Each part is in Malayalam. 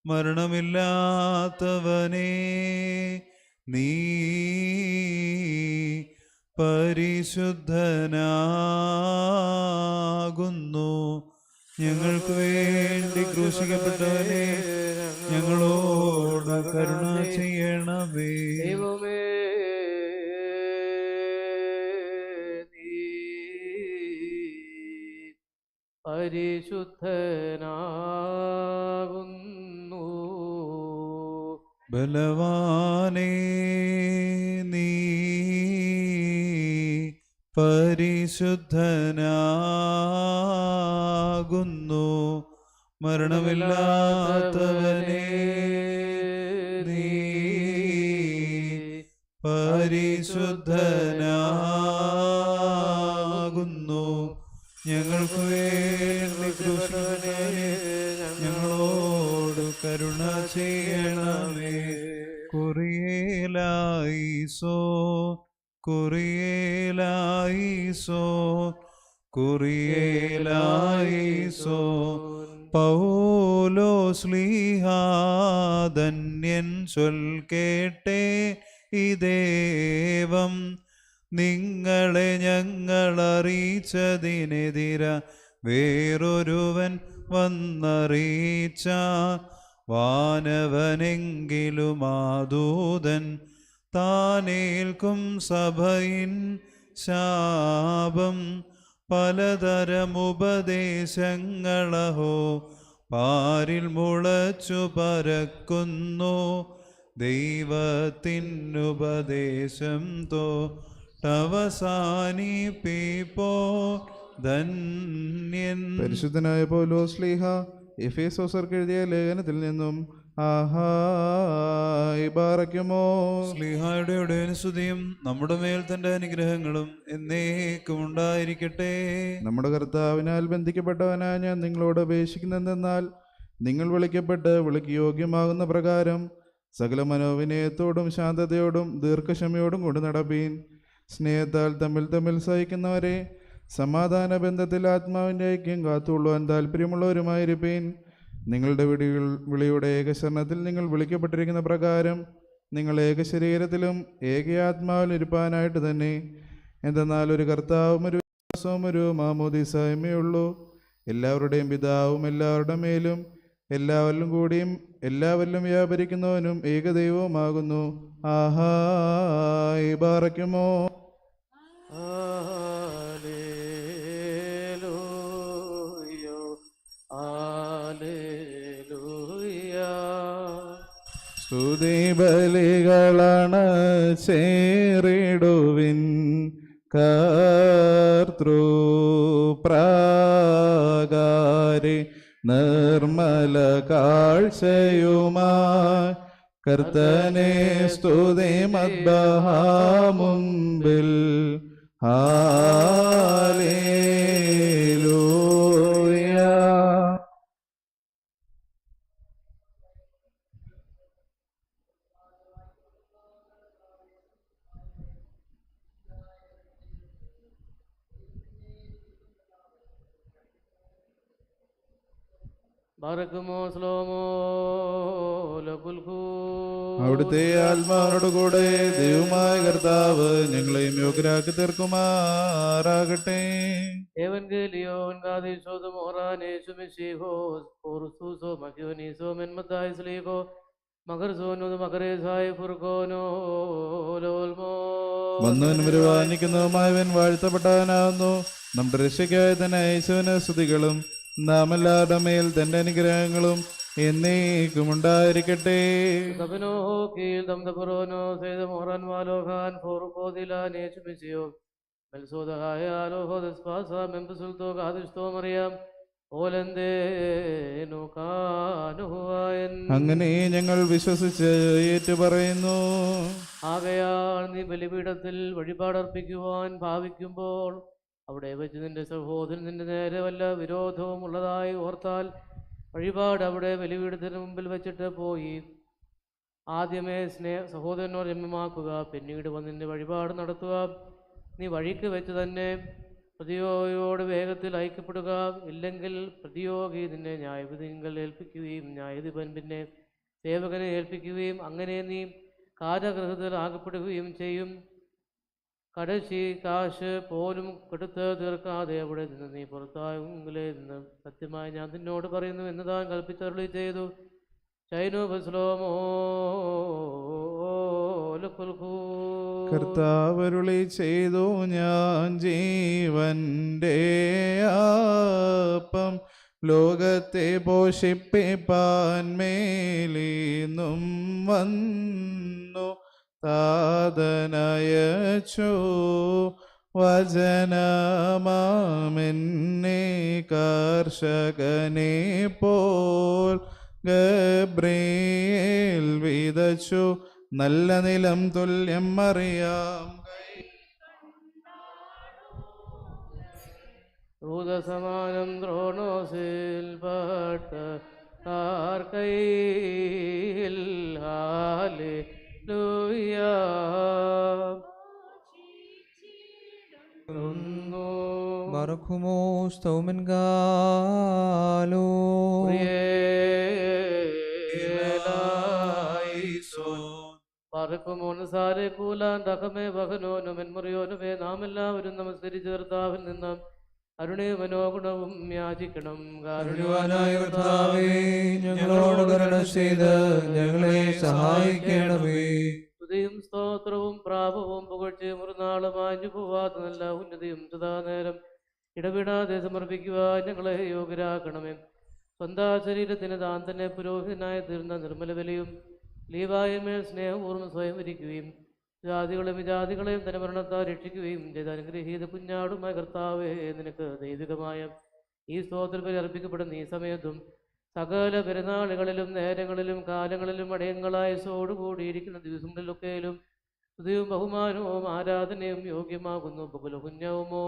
മരണമില്ലാത്തവനേ, നീ പരിശുദ്ധനാകുന്നു. ഞങ്ങൾക്ക് വേണ്ടി ക്രൂശിക്കപ്പെട്ടവനെ, ഞങ്ങളോട് കരുണ ചെയ്യണമേ. ദൈവമേ, നീ പരിശുദ്ധനാകുന്നു. ബലവാനേ, നീ പരിശുദ്ധനാകുന്നു. മരണമില്ലാത്തവനേ, നീ പരിശുദ്ധനാകുന്നു. ഞങ്ങൾക്ക് വേണ്ടി ക്രൂശിക്കപ്പെട്ടവനെ, ഞങ്ങളോട് കരുണ ചെയ്യണമേ. കുറിയേലായിസോ, കുറിയേലായിസോ, കുറിയേലായിസോ. പൗലോസ്ലീഹാ ധന്യൻ ചൊൽ കേട്ടേ ഇദേവം, നിങ്ങളെ ഞങ്ങളറിയിച്ചതിനെതിര വേറൊരുവൻ വന്നറിയിച്ച വാനവനെങ്കിലും ആദൂതൻ താനേൽക്കും സഭയിൻ ശാപം. പലതരമുപദേശങ്ങളഹോ പാരിൽ മുളച്ചു പരക്കുന്നു, ദൈവത്തിനുപദേശം തോട്ടവസാനിപ്പിപ്പോ ധന്യൻ. പരിശുദ്ധനായ പൗലോസ്ലീഹ എഫേസോസർക്ക് എഴുതിയ ലേഖനത്തിൽ നിന്നും സ്ലീഹായുടെ സ്തുതിയും നമ്മുടെ മേൽ തന്റെ അനുഗ്രഹങ്ങളും എന്നേക്കും ഉണ്ടായിരിക്കട്ടെ. നമ്മുടെ കർത്താവിനാൽ ബന്ധിക്കപ്പെട്ടവനായ ഞാൻ നിങ്ങളോട് അപേക്ഷിക്കുന്നതെന്നാൽ, നിങ്ങൾ വിളിക്കപ്പെട്ട് വിളിക്ക് യോഗ്യമാകുന്ന പ്രകാരം സകല മനോവിനയത്തോടും ശാന്തതയോടും ദീർഘക്ഷമയോടും കൊണ്ട് നടപ്പീൻ. സ്നേഹത്താൽ തമ്മിൽ തമ്മിൽ സഹിക്കുന്നവരെ സമാധാന ബന്ധത്തിൽ ആത്മാവിൻ്റെ ഐക്യം കാത്തുകൊള്ളുവാൻ താല്പര്യമുള്ളവരുമായിരിപ്പീൻ. നിങ്ങളുടെ വിളിയുടെ ഏകശരണത്തിൽ നിങ്ങൾ വിളിക്കപ്പെട്ടിരിക്കുന്ന പ്രകാരം നിങ്ങൾ ഏകശരീരത്തിലും ഏകയാത്മാവിലും ഇരുപ്പാനായിട്ട് തന്നെ. എന്തെന്നാൽ ഒരു കർത്താവും ഒരു വിശ്വാസവും ഒരു മാമോദീസായ്മയുള്ളൂ. എല്ലാവരുടെയും പിതാവും എല്ലാവരുടെ മേലും എല്ലാവരിലും കൂടിയും എല്ലാവരിലും വ്യാപരിക്കുന്നവനും ഏകദൈവവുമാകുന്നു. ആഹായ് ബാറയ്ക്കുമോ. സ്തുതി ബലികളാണ് ചേറിടുവിൻ, കർത്തൃപ്രാകാരി നിർമ്മല കാഴ്ചയുമായി കർത്തനെ സ്തുതി മദ്ബഹാ മുമ്പിൽ. ഹല്ലേലൂയ. അവിടുത്തെ ആത്മാവിനോട് കൂടെ ദൈവമായ കർത്താവ് ഞങ്ങളെയും യോഗ്യരാക്കി തീർക്കുമാറാകട്ടെ. വന്നവനും വരുവാനിക്കുന്നതുമായവൻ വാഴ്ത്തപ്പെട്ടവനാകുന്നു. നമ്മുടെ രക്ഷയ്ക്കായി തന്നെ യേശുവിന് സ്തുതികളും നാം എല്ലാവരുടെ മേൽ തന്റെ അനുഗ്രഹങ്ങളും എന്നേക്കും ഉണ്ടായിരിക്കട്ടെ. അങ്ങനെ ഞങ്ങൾ വിശ്വസിച്ച് ഏറ്റുപറയുന്നു. ആകയാൽ നീ ബലിപീഠത്തിൽ വഴിപാടർപ്പിക്കുവാൻ ഭാവിക്കുമ്പോൾ അവിടെ വെച്ച് നിന്റെ സഹോദരൻ നിന്റെ നേരെ വല്ല വിരോധവും ഉള്ളതായി ഓർത്താൽ വഴിപാട് അവിടെ ബലിപീഠത്തിന് മുമ്പിൽ വെച്ചിട്ട് പോയി ആദ്യമേ സഹോദരനോട് രമ്യമാക്കുക, പിന്നീട് വന്നിൻ്റെ വഴിപാട് നടത്തുക. നീ വഴിക്ക് വെച്ച് തന്നെ പ്രതിയോഗിയോട് വേഗത്തിൽ ഐക്യപ്പെടുക. ഇല്ലെങ്കിൽ പ്രതിയോഗി നിന്നെ ന്യായവിധികൾ ഏൽപ്പിക്കുകയും ന്യായാധിപൻ പിന്നെ സേവകനെ ഏൽപ്പിക്കുകയും അങ്ങനെ നീ കാരാഗൃഹത്തിലാകപ്പെടുകയും ചെയ്യും. കടശി കാശ് പോലും കെടുത്ത് തീർക്കാതെ അവിടെ നിന്ന് നീ പുറത്തായെങ്കിലേ നിന്ന് സത്യമായി ഞാൻ നിന്നോട് പറയുന്നു എന്ന് താൻ കൽപ്പിച്ചരുളി ചെയ്തു. ചൈനോ ബസ്ലോമോ കർത്താവരുളി ചെയ്തു, ഞാൻ ജീവന്റെ അപ്പം ലോകത്തെ പോഷിപ്പിപ്പാൻ മേലിന്നും വന്നു താതനയച്ചു വചനമാമെന്നെ കർഷകനെ പോൽ ഗബ്രിയേൽ വിതച്ചു നല്ല നിലം തുല്യം അറിയാം. ഭൂതസമാനം ദ്രോണോസിൽ പട്ട ആർക്കൈൽ ഹല്ലേലൂയ. Baruchumo Stomen Galo. പാർക്കുമോനുസാരെ കൂലാൻ റഹമേ വഹനോനും എന്മുറിയോനുമേ നാം എല്ലാവരും നമസ്കരിച്ച് കർത്താവിൽ നിന്ന് അരുണേ മനോഗുണവും യാചിക്കണം. കാരുണ്യവാനായ കർത്താവേ, ഞങ്ങളോട് കരുണ ചെയ്ത് ഞങ്ങളെ സഹായിക്കണമേ. സ്തുതിയും സ്തോത്രവും പ്രാപവും പുകഴ്ചയും ഒരു നാളും മാഞ്ഞു പോവാത്ത നല്ല ഉന്നതിയും സദാനേരം ഇടപെടാതെ സമർപ്പിക്കുവാൻ ഞങ്ങളെ യോഗ്യരാക്കണമേ. സ്വന്തം ശരീരത്തിന് താൻ തന്നെ പുരോഹിതനായി തീർന്ന നിർമ്മല ബലിയും ലീവായ്മേൽ സ്നേഹപൂർവ്വം സ്വയം ഇരിക്കുകയും ജാതികളെയും വിജാതികളെയും തന്നെ മരണത്താൽ രക്ഷിക്കുകയും ചെയ്ത അനുഗ്രഹീത കുഞ്ഞാടുമായ കർത്താവേ, നിനക്ക് ദൈവികമായ ഈ സ്തോത്രബലി അർപ്പിക്കപ്പെടുന്ന ഈ സമയത്തും സകല പെരുന്നാളുകളിലും നേരങ്ങളിലും കാലങ്ങളിലും അടയങ്ങളായസോടുകൂടിയിരിക്കുന്ന ദിവസങ്ങളിലൊക്കെയും സ്തുതിയും ബഹുമാനവും ആരാധനയും യോഗ്യമാകുന്നു. ബഹുല കുഞ്ഞവുമോ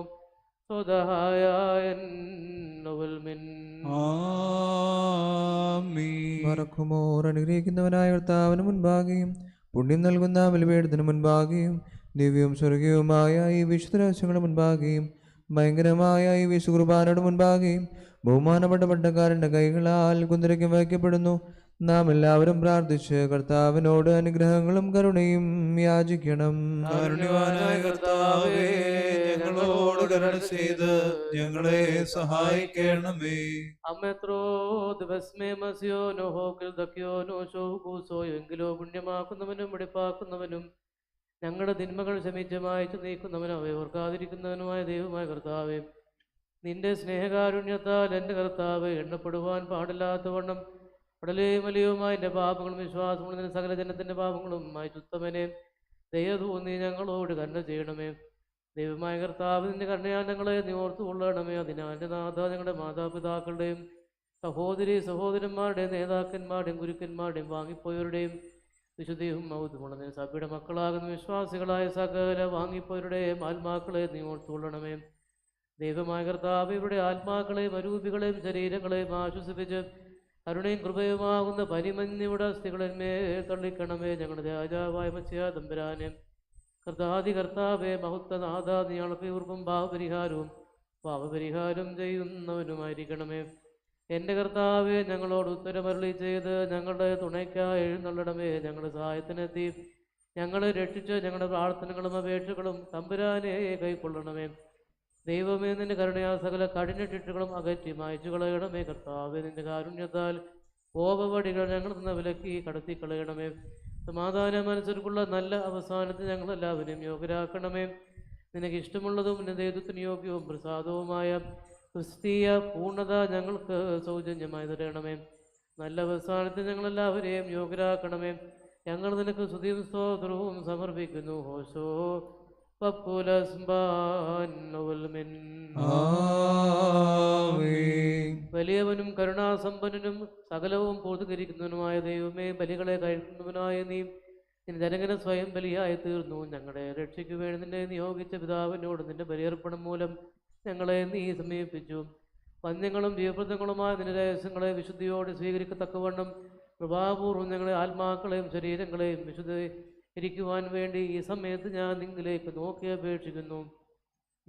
ബറക്കുമോർ അനുഗ്രഹിക്കുന്നവനായ കർത്താവിന് മുൻപാകെയും പുണ്യം നൽകുന്ന ബലിപീഠത്തിന് മുൻപാകെയും ദിവ്യവും സ്വർഗീയവുമായ ഈ വിശുദ്ധ രഹസ്യങ്ങളുടെ മുൻപാകെയും ഭയങ്കരമായ ഈ വിശു കുർബാനയുടെ മുൻപാകെയും ബഹുമാനപ്പെട്ട പട്ടക്കാരൻ്റെ കൈകളാൽ കുന്തിരയ്ക്കും വയ്ക്കപ്പെടുന്നു. നാം എല്ലാവരും പ്രാർത്ഥിച്ച് കർത്താവിനോട് അനുഗ്രഹങ്ങളും കരുണയും യാചിക്കണം. കാരുണ്യവാനായ കർത്താവേ, ഞങ്ങളോട് കരുണ ചെയ്ത് ഞങ്ങളെ സഹായിക്കണമേ. അമ്മത്രോ ദിവസ്മേ മസിയോ നോഹോക്കിൽ ദക്കിയോ നോ ഷോഹുസോ എങ്കിലോ പുണ്യമാക്കുന്നവനും വെടിപ്പാക്കുന്നവനും ഞങ്ങളുടെ തിന്മകൾ ശമിച്ച് മായ്ച്ചു നീക്കുന്നവനും അവയെ ഓർക്കാതിരിക്കുന്നവനുമായ ദൈവമായ കർത്താവേ, നിന്റെ സ്നേഹകാരുണ്യത്താൽ എൻ്റെ കർത്താവ് എണ്ണപ്പെടുവാൻ പാടില്ലാത്തവണ്ണം ഉടലെയും വലിയവുമായ എൻ്റെ പാപങ്ങളും വിശ്വാസങ്ങളും നിന്റെ സകല ജനത്തിൻ്റെ പാപങ്ങളും മായ്ച്ചുത്തമനെ ദയ തോന്നി ഞങ്ങളോട് കരുണ ചെയ്യണമേ. ദൈവമായ കർത്താവ്, നിന്റെ കരുണയാൽ ഞങ്ങളെ നീ ഓർത്തു കൊള്ളണമേ. അതിനാൽ എൻ്റെ നാഥ, ഞങ്ങളുടെ മാതാപിതാക്കളുടെയും സഹോദരന്മാരുടെയും നേതാക്കന്മാരുടെയും ഗുരുക്കന്മാരുടെയും വാങ്ങിപ്പോയവരുടെയും വിശുദ്ധിയും മൗതുമുള്ള സഭയുടെ മക്കളാകുന്ന വിശ്വാസികളായ സകല വാങ്ങിപ്പോയവരുടെയും ആത്മാക്കളെ നീ ഓർത്തു കൊള്ളണമേ. ദൈവമായ കർത്താവ്, ഇവിടെ ആത്മാക്കളെയും അരൂപികളെയും ശരീരങ്ങളെയും ആശ്വസിപ്പിച്ച് കരുണയും കൃപയുമാകുന്ന പരിമഞ്ഞയുടെ അസ്ഥികളിന്മേൽ തള്ളിക്കണമേ. ഞങ്ങളുടെ രാജാവായ മത്സ്യ തമ്പുരാനെ, കർത്താവേ, മഹത്വനാഥ, നീ അളപ്പീർപ്പും പാപപരിഹാരവും ചെയ്യുന്നവനുമായിരിക്കണമേ. എൻ്റെ കർത്താവെ, ഞങ്ങളോട് ഉത്തരമരുളി ചെയ്ത് ഞങ്ങളുടെ തുണയ്ക്കായി എഴുന്നള്ളണമേ. ഞങ്ങളുടെ സഹായത്തിനെത്തി ഞങ്ങളെ രക്ഷിച്ച് ഞങ്ങളുടെ പ്രാർത്ഥനകളും അപേക്ഷകളും തമ്പുരാനെ കൈക്കൊള്ളണമേ. ദൈവമേ, നിന്റെ കരുണയാ സകല കഠിനശിക്ഷകളും അകറ്റി മായ്ച്ചു കളയണമേ. കർത്താവെ, നിന്റെ കാരുണ്യത്താൽ കോപവടികൾ ഞങ്ങൾ നിന്ന് വിലക്കി കടത്തി കളയണമേ. സമാധാന മനസ്സിലുള്ള നല്ല അവസാനത്തിൽ ഞങ്ങളെല്ലാവരെയും യോഗ്യരാക്കണമേ. നിനക്ക് ഇഷ്ടമുള്ളതും നിന്റെ ദൈവത്തിന് യോഗ്യവും പ്രസാദവുമായ ക്രിസ്തീയ പൂർണ്ണത ഞങ്ങൾക്ക് സൗജന്യമായി തരണമേ. നല്ല അവസാനത്തിൽ ഞങ്ങളെല്ലാവരെയും യോഗ്യരാക്കണമേ. ഞങ്ങൾ നിനക്ക് സ്തുതിയും സ്തോത്രവും സമർപ്പിക്കുന്നു. ഹോശോ വലിയവനും കരുണാസമ്പന്നനും സകലവും പൂർത്തീകരിക്കുന്നവനുമായ ദൈവമേ, ബലികളെ കഴിക്കുന്നവനായ നീ നിന്റെ ജനകന സ്വയം ബലിയായി തീർന്നു. ഞങ്ങളുടെ രക്ഷയ്ക്ക് വേണ്ടി നിന്നെ നിയോഗിച്ച പിതാവിനോട് നിന്റെ ബലിയർപ്പണം മൂലം ഞങ്ങളെ നീ സമീപിച്ചു. വന്യങ്ങളും ജീവപ്രദങ്ങളുമായ നിന്റെ രഹസ്യങ്ങളെ വിശുദ്ധിയോടെ സ്വീകരിക്കത്തക്കവണ്ണം കൃപാപൂർവ്വം ഞങ്ങളെ ആത്മാക്കളെയും ശരീരങ്ങളെയും വിശുദ്ധീകരിക്കുവാൻ വേണ്ടി ഈ സമയത്ത് ഞാൻ നിങ്ങളിലേക്ക് നോക്കി അപേക്ഷിക്കുന്നു.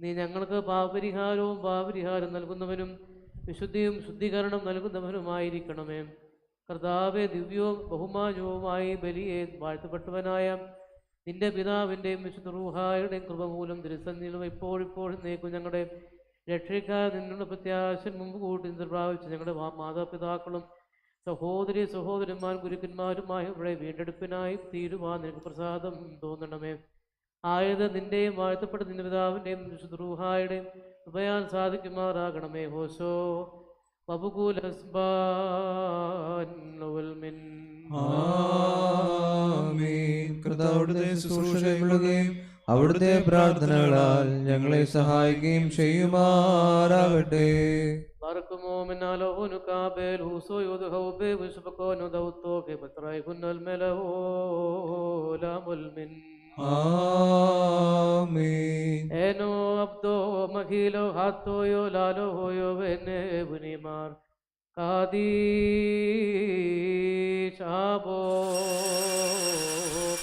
നീ ഞങ്ങൾക്ക് പാപപരിഹാരം നൽകുന്നവനും വിശുദ്ധിയും ശുദ്ധീകരണം നൽകുന്നവനുമായിരിക്കണമേ. കർത്താവെ, ദിവ്യവും ബഹുമാനവുമായി ബലിയെ വാഴ്ത്തപ്പെട്ടവനായ നിന്റെ പിതാവിൻ്റെയും വിശുദ്ധ റൂഹായുടെയും കൃപ മൂലം തിരുസന്നിധിയിലും ഇപ്പോഴിപ്പോഴും നീക്കും ഞങ്ങളുടെ രക്ഷിക്കാൻ നിന്നുള്ള പ്രത്യാശ മുമ്പ് കൂട്ടി പ്രാപിച്ച് ഞങ്ങളുടെ മാതാപിതാക്കളും സഹോദരന്മാരും ഗുരുക്കന്മാരുമായ ഇവിടെ വീണ്ടെടുപ്പിനായി തീരുവാൻ നിനക്ക് പ്രസാദം തോന്നണമേ. ആയത് നിന്റെയും വാഴ്ത്തപ്പെട്ട നിന്റെ പിതാവിൻ്റെയും വിശുദ്ധ റൂഹായുടെയും കൃപയാൽ സാധിക്കുമാറാകണമേ. ഹോശോ കർത്താവിന്റെ ശുശ്രൂഷകളുടെയും അവിടുത്തെ പ്രാർത്ഥനകളാൽ ഞങ്ങളെ സഹായിക്കുകയും ചെയ്യുമാറാകട്ടെ. Eno abdo magilo hatoyo lalo hoyo vene bunimar Kadish abo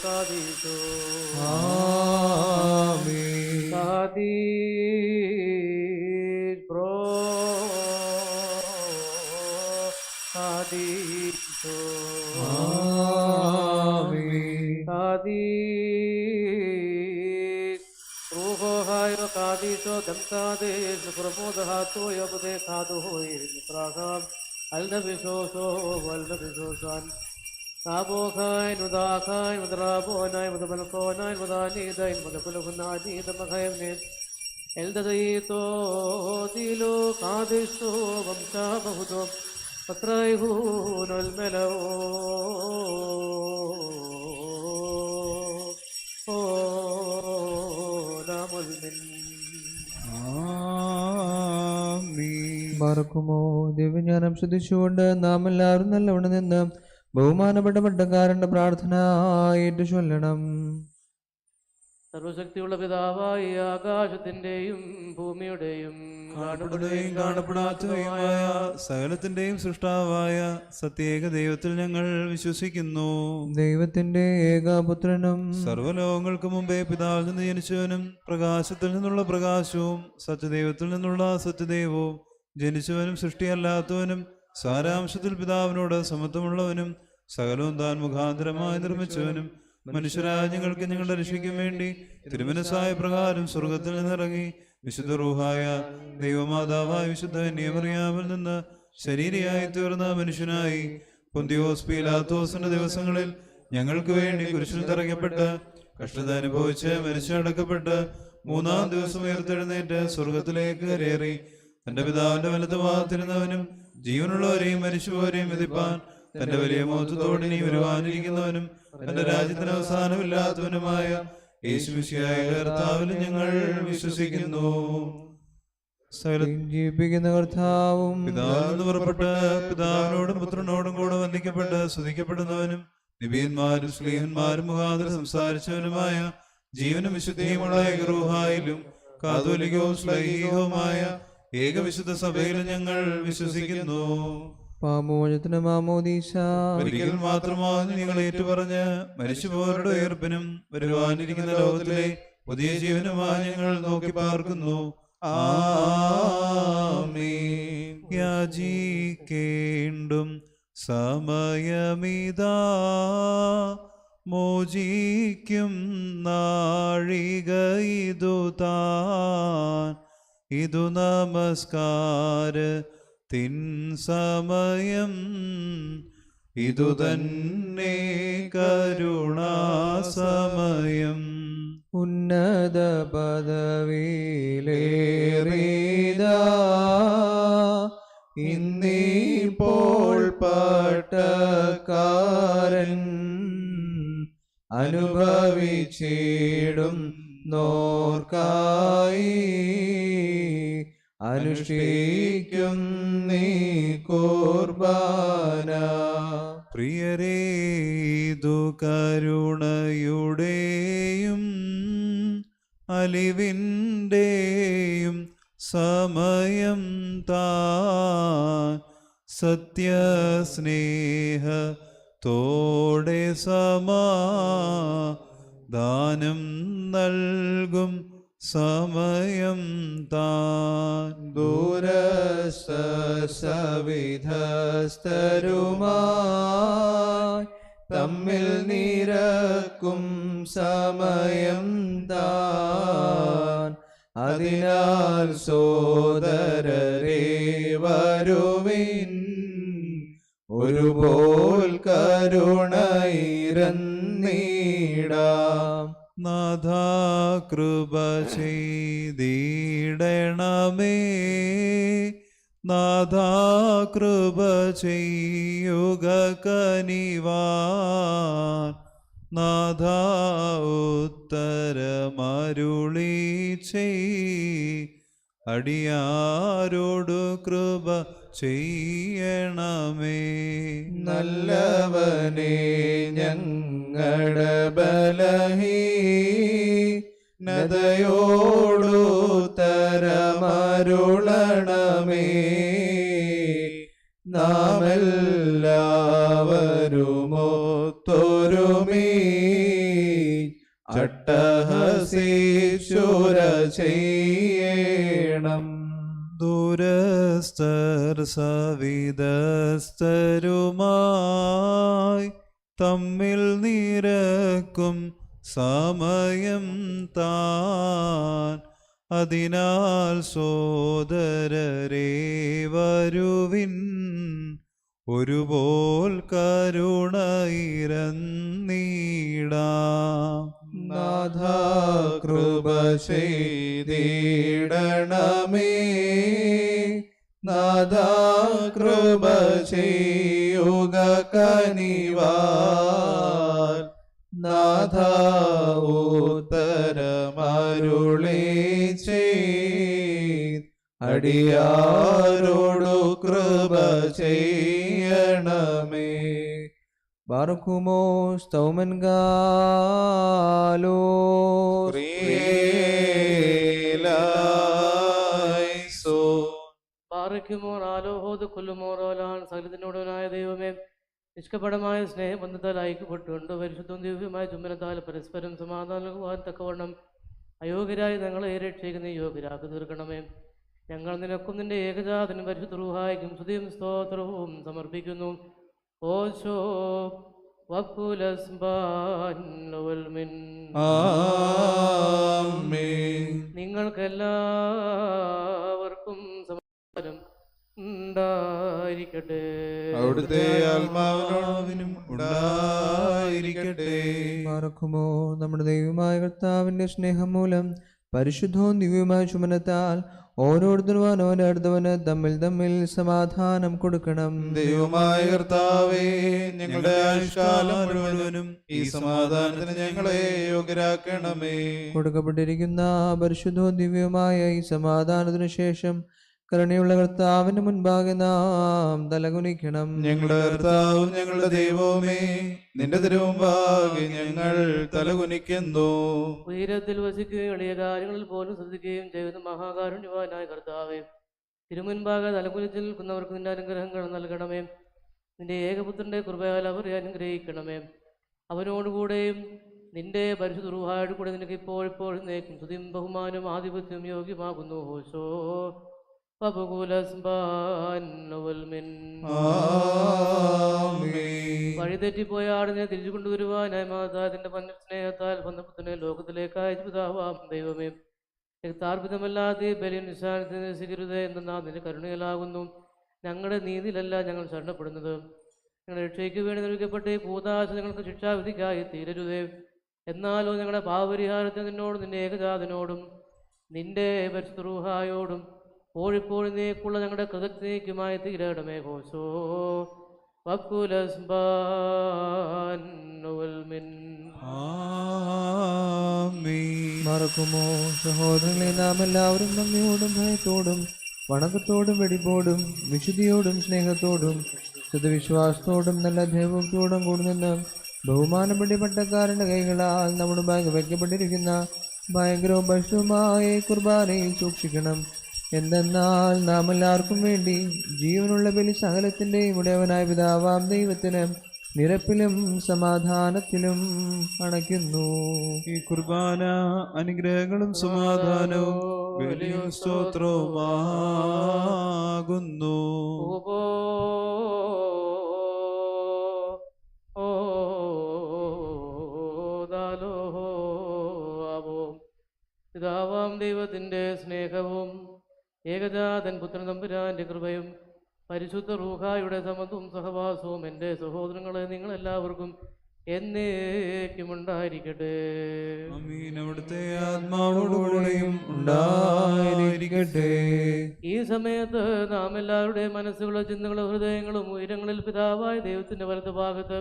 kadisho Amen. Kadish bro kadisho Amen. Kadish Ruho hayo kadisho damkadish Pramoda hato yabde khado hoy Mitragam Alnabishoso Valnabishosan Nabo khai Nudrabonai Mudabalkonai Mudanidai Mudapulakunadi Damakayamne Eldadaito Dilo Kadisho Vamsa Bahudo Patraihun Almelo മറക്കുമോ ദിവ്യജ്ഞാനം ശ്രദ്ധിച്ചുകൊണ്ട് നാം എല്ലാവരും നല്ലവണ്ണം നിന്ന് ബഹുമാനപ്പെട്ട പട്ടക്കാരന്റെ പ്രാർത്ഥന ഏറ്റു ചൊല്ലണം. സർവശക്തിയുള്ള പിതാവായി ആകാശത്തിന്റെയും ഭൂമിയുടെയും കാണപ്പെടുകയും കാണപ്പെടാത്തവയുമായ സകലത്തിന്റെയും സൃഷ്ടാവായ സത്യേക ദൈവത്തിൽ ഞങ്ങൾ വിശ്വസിക്കുന്നു. ദൈവത്തിന്റെ ഏകപുത്രനും സർവ്വലോകങ്ങൾക്ക് മുമ്പേ പിതാവിൽ നിന്ന് ജനിച്ചവനും പ്രകാശത്തിൽ നിന്നുള്ള പ്രകാശവും സത്യദൈവത്തിൽ നിന്നുള്ള സത്യദൈവവും ജനിച്ചവനും സൃഷ്ടിയല്ലാത്തവനും സാരാംശത്തിൽ പിതാവിനോട് സമത്വമുള്ളവനും സകലവും താൻ മുഖാന്തരമായി നിർമ്മിച്ചവനും മനുഷ്യരാജ്യങ്ങൾക്ക് ഞങ്ങളുടെ രക്ഷയ്ക്കും വേണ്ടി തിരുമനസ്സായ പ്രകാരം സ്വർഗത്തിൽ നിന്നിറങ്ങി വിശുദ്ധ റൂഹായ ദൈവമാതാവായ വിശുദ്ധ കന്യമറിയാമിൽ നിന്ന് ശരീരിയായി തീർന്ന മനുഷ്യനായി പൊന്തിയോസ് പീലാത്തോസിന്റെ ദിവസങ്ങളിൽ ഞങ്ങൾക്ക് വേണ്ടി കുരിശിൽ തറയ്ക്കപ്പെട്ട് കഷ്ടത അനുഭവിച്ച് മരിച്ചടക്കപ്പെട്ട് മൂന്നാം ദിവസം ഉയർത്തെഴുന്നേറ്റ് സ്വർഗത്തിലേക്ക് കരേറി തന്റെ പിതാവിന്റെ വലത്ത് ഭാഗത്തിരുന്നവനും ജീവനുള്ളവരെയും മരിച്ചുപോരെയും വിധിപ്പാൻ തന്റെ വലിയ മഹത്വത്തോടെ ഇനി വരുവാനിരിക്കുന്നവനും തന്റെ രാജ്യത്തിന് അവസാനമില്ലാത്തവനുമായ യേശുമിശിഹായ കർത്താവിൽ ഞങ്ങൾ വിശ്വസിക്കുന്നു. ജീവിപ്പിക്കുന്ന കർത്താവും പിതാവിൽ നിന്ന് പുറപ്പെട്ട് പിതാവിനോടും പുത്രനോടും കൂടെ വന്ദിക്കപ്പെട്ട് സ്തുതിക്കപ്പെടുന്നവനും നബിയന്മാരും ശ്ലീഹന്മാരും മുഖാന്തരം സംസാരിച്ചവനുമായ ജീവനും വിശുദ്ധിയുമുള്ള ഏകറൂഹായിലും കാതോലികവും ശ്ലൈഹികവുമായ ഏകവിശുദ്ധ സഭയിലും ഞങ്ങൾ വിശ്വസിക്കുന്നു. പാമോചനത്തിന് മാമോദീസ ഒരിക്കൽ മാത്രമാണ് നിങ്ങൾ ഏറ്റുപറഞ്ഞ് മരിച്ചുപോരുടെ ഉയർപ്പിനും വരുവാനിരിക്കുന്ന ലോകത്തിലെ പുതിയ ജീവനുമായി ഞങ്ങൾ നോക്കി പാർക്കുന്നു. ആമേൻ. യാചിക്കേണ്ടും സമയമിതാ മോചിക്കും നാഴിക ഇതു താൻ ഇതു നമസ്കാര തിൻ സമയം ഇതു തന്നെ കരുണാസമയം. ഉന്നത പദവിയിലേറിയതാ ഇന്നിപ്പോൾ പട്ടക്കാരൻ അനുഭവിച്ചിടും നോർക്കായി അനുഷ്ഠിക്കും നീ കുർബാന. പ്രിയരേതു കരുണയുടെയും അലിവിൻ്റെയും സമയം താൻ സത്യസ്നേഹത്തോടെ സമാധാനം നൽകും സമയം താൻ ദൂരസ്ഥവിധസ്ഥരുമായി തമ്മിൽ നിരക്കും സമയം താൻ. അതിനാൽ സോദരരേ വരുവിൻ, ഒരുപോൽ കരുണയിരന്നീടാം. നാഥാ കൃപ ചെയ്തിടണമേ, നാഥാ കൃപ ചെയ്യുക കനിവാൻ, നാഥാ ഉത്തരമരുളി ചെയ്, അടിയാരോടു കൃപ ചെയ്യണമേ. നല്ലവനേ ഞങ്ങളുടെ ബലഹീനതയോടുത്തരമരുളണമേ. നാമെല്ലാവരുമൊത്തൊരുമീ അട്ടഹസിച്ചുര ചെയ്യണം. ദൂരസ്ഥർ സവിധസ്ഥരുമായി തമ്മിൽ നിരക്കും സമയം താൻ. അതിനാൽ സോദരരേ വരുവിൻ, ഒരുപോൽ കരുണയിരന്നീടാം. നാഥാ കൃപ ചെയ്തിടണമേ, നാഥാ കൃപ ചെയ്യുക കനിവാൻ, നാഥാ ഉത്തരമരുളി ചെയ്, അടിയാരോടു കൃപ ചെയ്യണമേ. ബാർക്കുമോ സ്തൗമൻ ഗാലോ പാറയ്ക്കുമോർ ആലോഹോത് കൊല്ലുമോറോലാൻ സകലത്തിനോടനായ ദൈവമേ, നിഷ്കപടമായ സ്നേഹബന്ധത്താൽ ഐക്യപ്പെട്ടുകൊണ്ട് പരിശുദ്ധവും ദിവ്യമായ ചുംബനത്താൽ പരസ്പരം സമാധാനമാകുവാൻ തക്കവണ്ണം അയോഗ്യരായി ഞങ്ങളെ രക്ഷിക്കുന്ന യോഗ്യരാക്കി തീർക്കണമേ. ഞങ്ങൾ നിനക്കും നിന്റെ ഏകജാതനും പരിശുദ്ധ റൂഹായിക്കും സ്തുതിയും സ്തോത്രവും സമർപ്പിക്കുന്നു. ഓശോ നിങ്ങൾക്കെല്ലാവർക്കും സമാധാനം ഉണ്ടായിരിക്കട്ടെ. അവിടുത്തെ ആത്മാവിനും ഉണ്ടായിരിക്കട്ടെ. ബാർക്കുമോ നമ്മുടെ ദൈവമായ കർത്താവിന്റെ സ്നേഹം മൂലം പരിശുദ്ധവും ദിവ്യവുമായ ചുമനത്താൽ ഓരോരുത്തരും അവനവന്റെ അടുത്തവന് തമ്മിൽ തമ്മിൽ സമാധാനം കൊടുക്കണം. ദൈവമായ കർത്താവേ, ഞങ്ങളുടെ ആയുഷ്കാലം മുഴുവനും ഈ സമാധാനത്തിന് ഞങ്ങളെ യോഗ്യരാക്കണമേ. കൊടുക്കപ്പെട്ടിരിക്കുന്ന പരിശുദ്ധവും ദിവ്യവുമായ ഈ സമാധാനത്തിനു ശേഷം കരുണയുള്ള കർത്താവിന് മുൻപാകെ നാം തലകുനിക്കണം. ഞങ്ങളുടെ കർത്താവും ഞങ്ങളുടെ ദൈവവുമേ, നിന്റെ തിരുമുമ്പാകെ ഞങ്ങൾ തലകുനിക്കുന്നു. ഉയരത്തിൽ വസിക്കുകയും എളിയ കാര്യങ്ങളിൽ പോലും ശ്രദ്ധിക്കുകയും ചെയ്യുന്ന മഹാകാരുണ്യവാനായ കർത്താവേ, തിരുമുൻപാകെ തലകുനിച്ച് നിൽക്കുന്നവർക്ക് നിന്റെ അനുഗ്രഹങ്ങൾ നൽകണമേ. നിന്റെ ഏകപുത്രന്റെ കൃപയാൽ അവരെ അനുഗ്രഹിക്കണമേ. അവനോടുകൂടെയും നിന്റെ പരിശുദ്ധ റൂഹായോട് കൂടെ നിനക്ക് ഇപ്പോഴും നേക്കും സ്തുതിയും ബഹുമാനവും ആധിപത്യവും യോഗ്യമാകുന്നു. ഹോശോ വഴിതെറ്റിപ്പോയ ആടിനെ തിരിച്ചു കൊണ്ടുവരുവാനായി മാതാവിന്റെ സ്നേഹത്താൽ ബന്ധപ്പുത്രനെ ലോകത്തിലേക്ക് അയച്ചു പിതാവാം ദൈവമേ, താർപ്പിതമല്ലാതെ ബലിയും നിശാനത്തെ നിരസിക്കരുത് എന്ന നിന്റെ കരുണയിലാകുന്നു. ഞങ്ങളുടെ നീതിയിലല്ല ഞങ്ങൾ ശരണപ്പെടുന്നത്. ഞങ്ങളുടെ രക്ഷയ്ക്ക് വേണ്ടി നിർമ്മിക്കപ്പെട്ട ഈ കൂതാശ ഞങ്ങൾക്ക് ശിക്ഷാവിധിക്കായി തീരരുതേ. എന്നാലോ ഞങ്ങളുടെ പാപപരിഹാരത്തെ നിന്നോടും നിന്റെ ഏകജാതനോടും നിന്റെ പരിശുദ്ധ റൂഹായോടും ഓഴിപ്പോഴും നീക്കുള്ള ഞങ്ങളുടെ കൃതജ്ഞയ്ക്കുമായി തീരണമേ. ഹോശോ മറക്കുമോ സഹോദരങ്ങളെ, നാം എല്ലാവരും നന്ദിയോടും ഭയത്തോടും വണക്കത്തോടും വെടിപ്പോടും വിശുദ്ധിയോടും സ്നേഹത്തോടും ശുദ്ധവിശ്വാസത്തോടും നല്ല ദൈവത്തോടും കൂടി നിന്ന് ബഹുമാനപ്പെട്ട പട്ടക്കാരൻ്റെ കൈകളാൽ നമ്മുടെ ബാഗ് വയ്ക്കപ്പെട്ടിരിക്കുന്ന ഭയങ്കരവും പരിശുദ്ധമായ കുർബാനയിൽ സൂക്ഷിക്കണം. എന്തെന്നാൽ നാം എല്ലാവർക്കും വേണ്ടി ജീവനുള്ള ബലി സകലത്തിൻ്റെയും ഉടയവനായ പിതാവാം ദൈവത്തിന് നിരപ്പിലും സമാധാനത്തിലും അണയ്ക്കുന്നു. ഈ കുർബാന അനുഗ്രഹങ്ങളും സമാധാനവും ബലിയും സ്തോത്രവുമാകുന്നു. പിതാവാം ദൈവത്തിൻ്റെ സ്നേഹവും ഏകജാതൻ പുത്രൻ തമ്പുരാന്റെ കൃപയും പരിശുദ്ധ റൂഹായുടെ സമത്വവും സഹവാസവും എൻ്റെ സഹോദരങ്ങളെ നിങ്ങളെല്ലാവർക്കും എന്നേക്കും ഉണ്ടായിരിക്കട്ടെ. ആമീൻ. അവിടുത്തെ ആത്മാവോടുകൂടെയും ഉണ്ടായിരിക്കട്ടെ. ഈ സമയത്ത് നാം എല്ലാവരുടെയും മനസ്സുകളും ചിന്തകളും ഹൃദയങ്ങളും ഉയരങ്ങളിൽ പിതാവായ ദൈവത്തിന്റെ വലതു ഭാഗത്ത്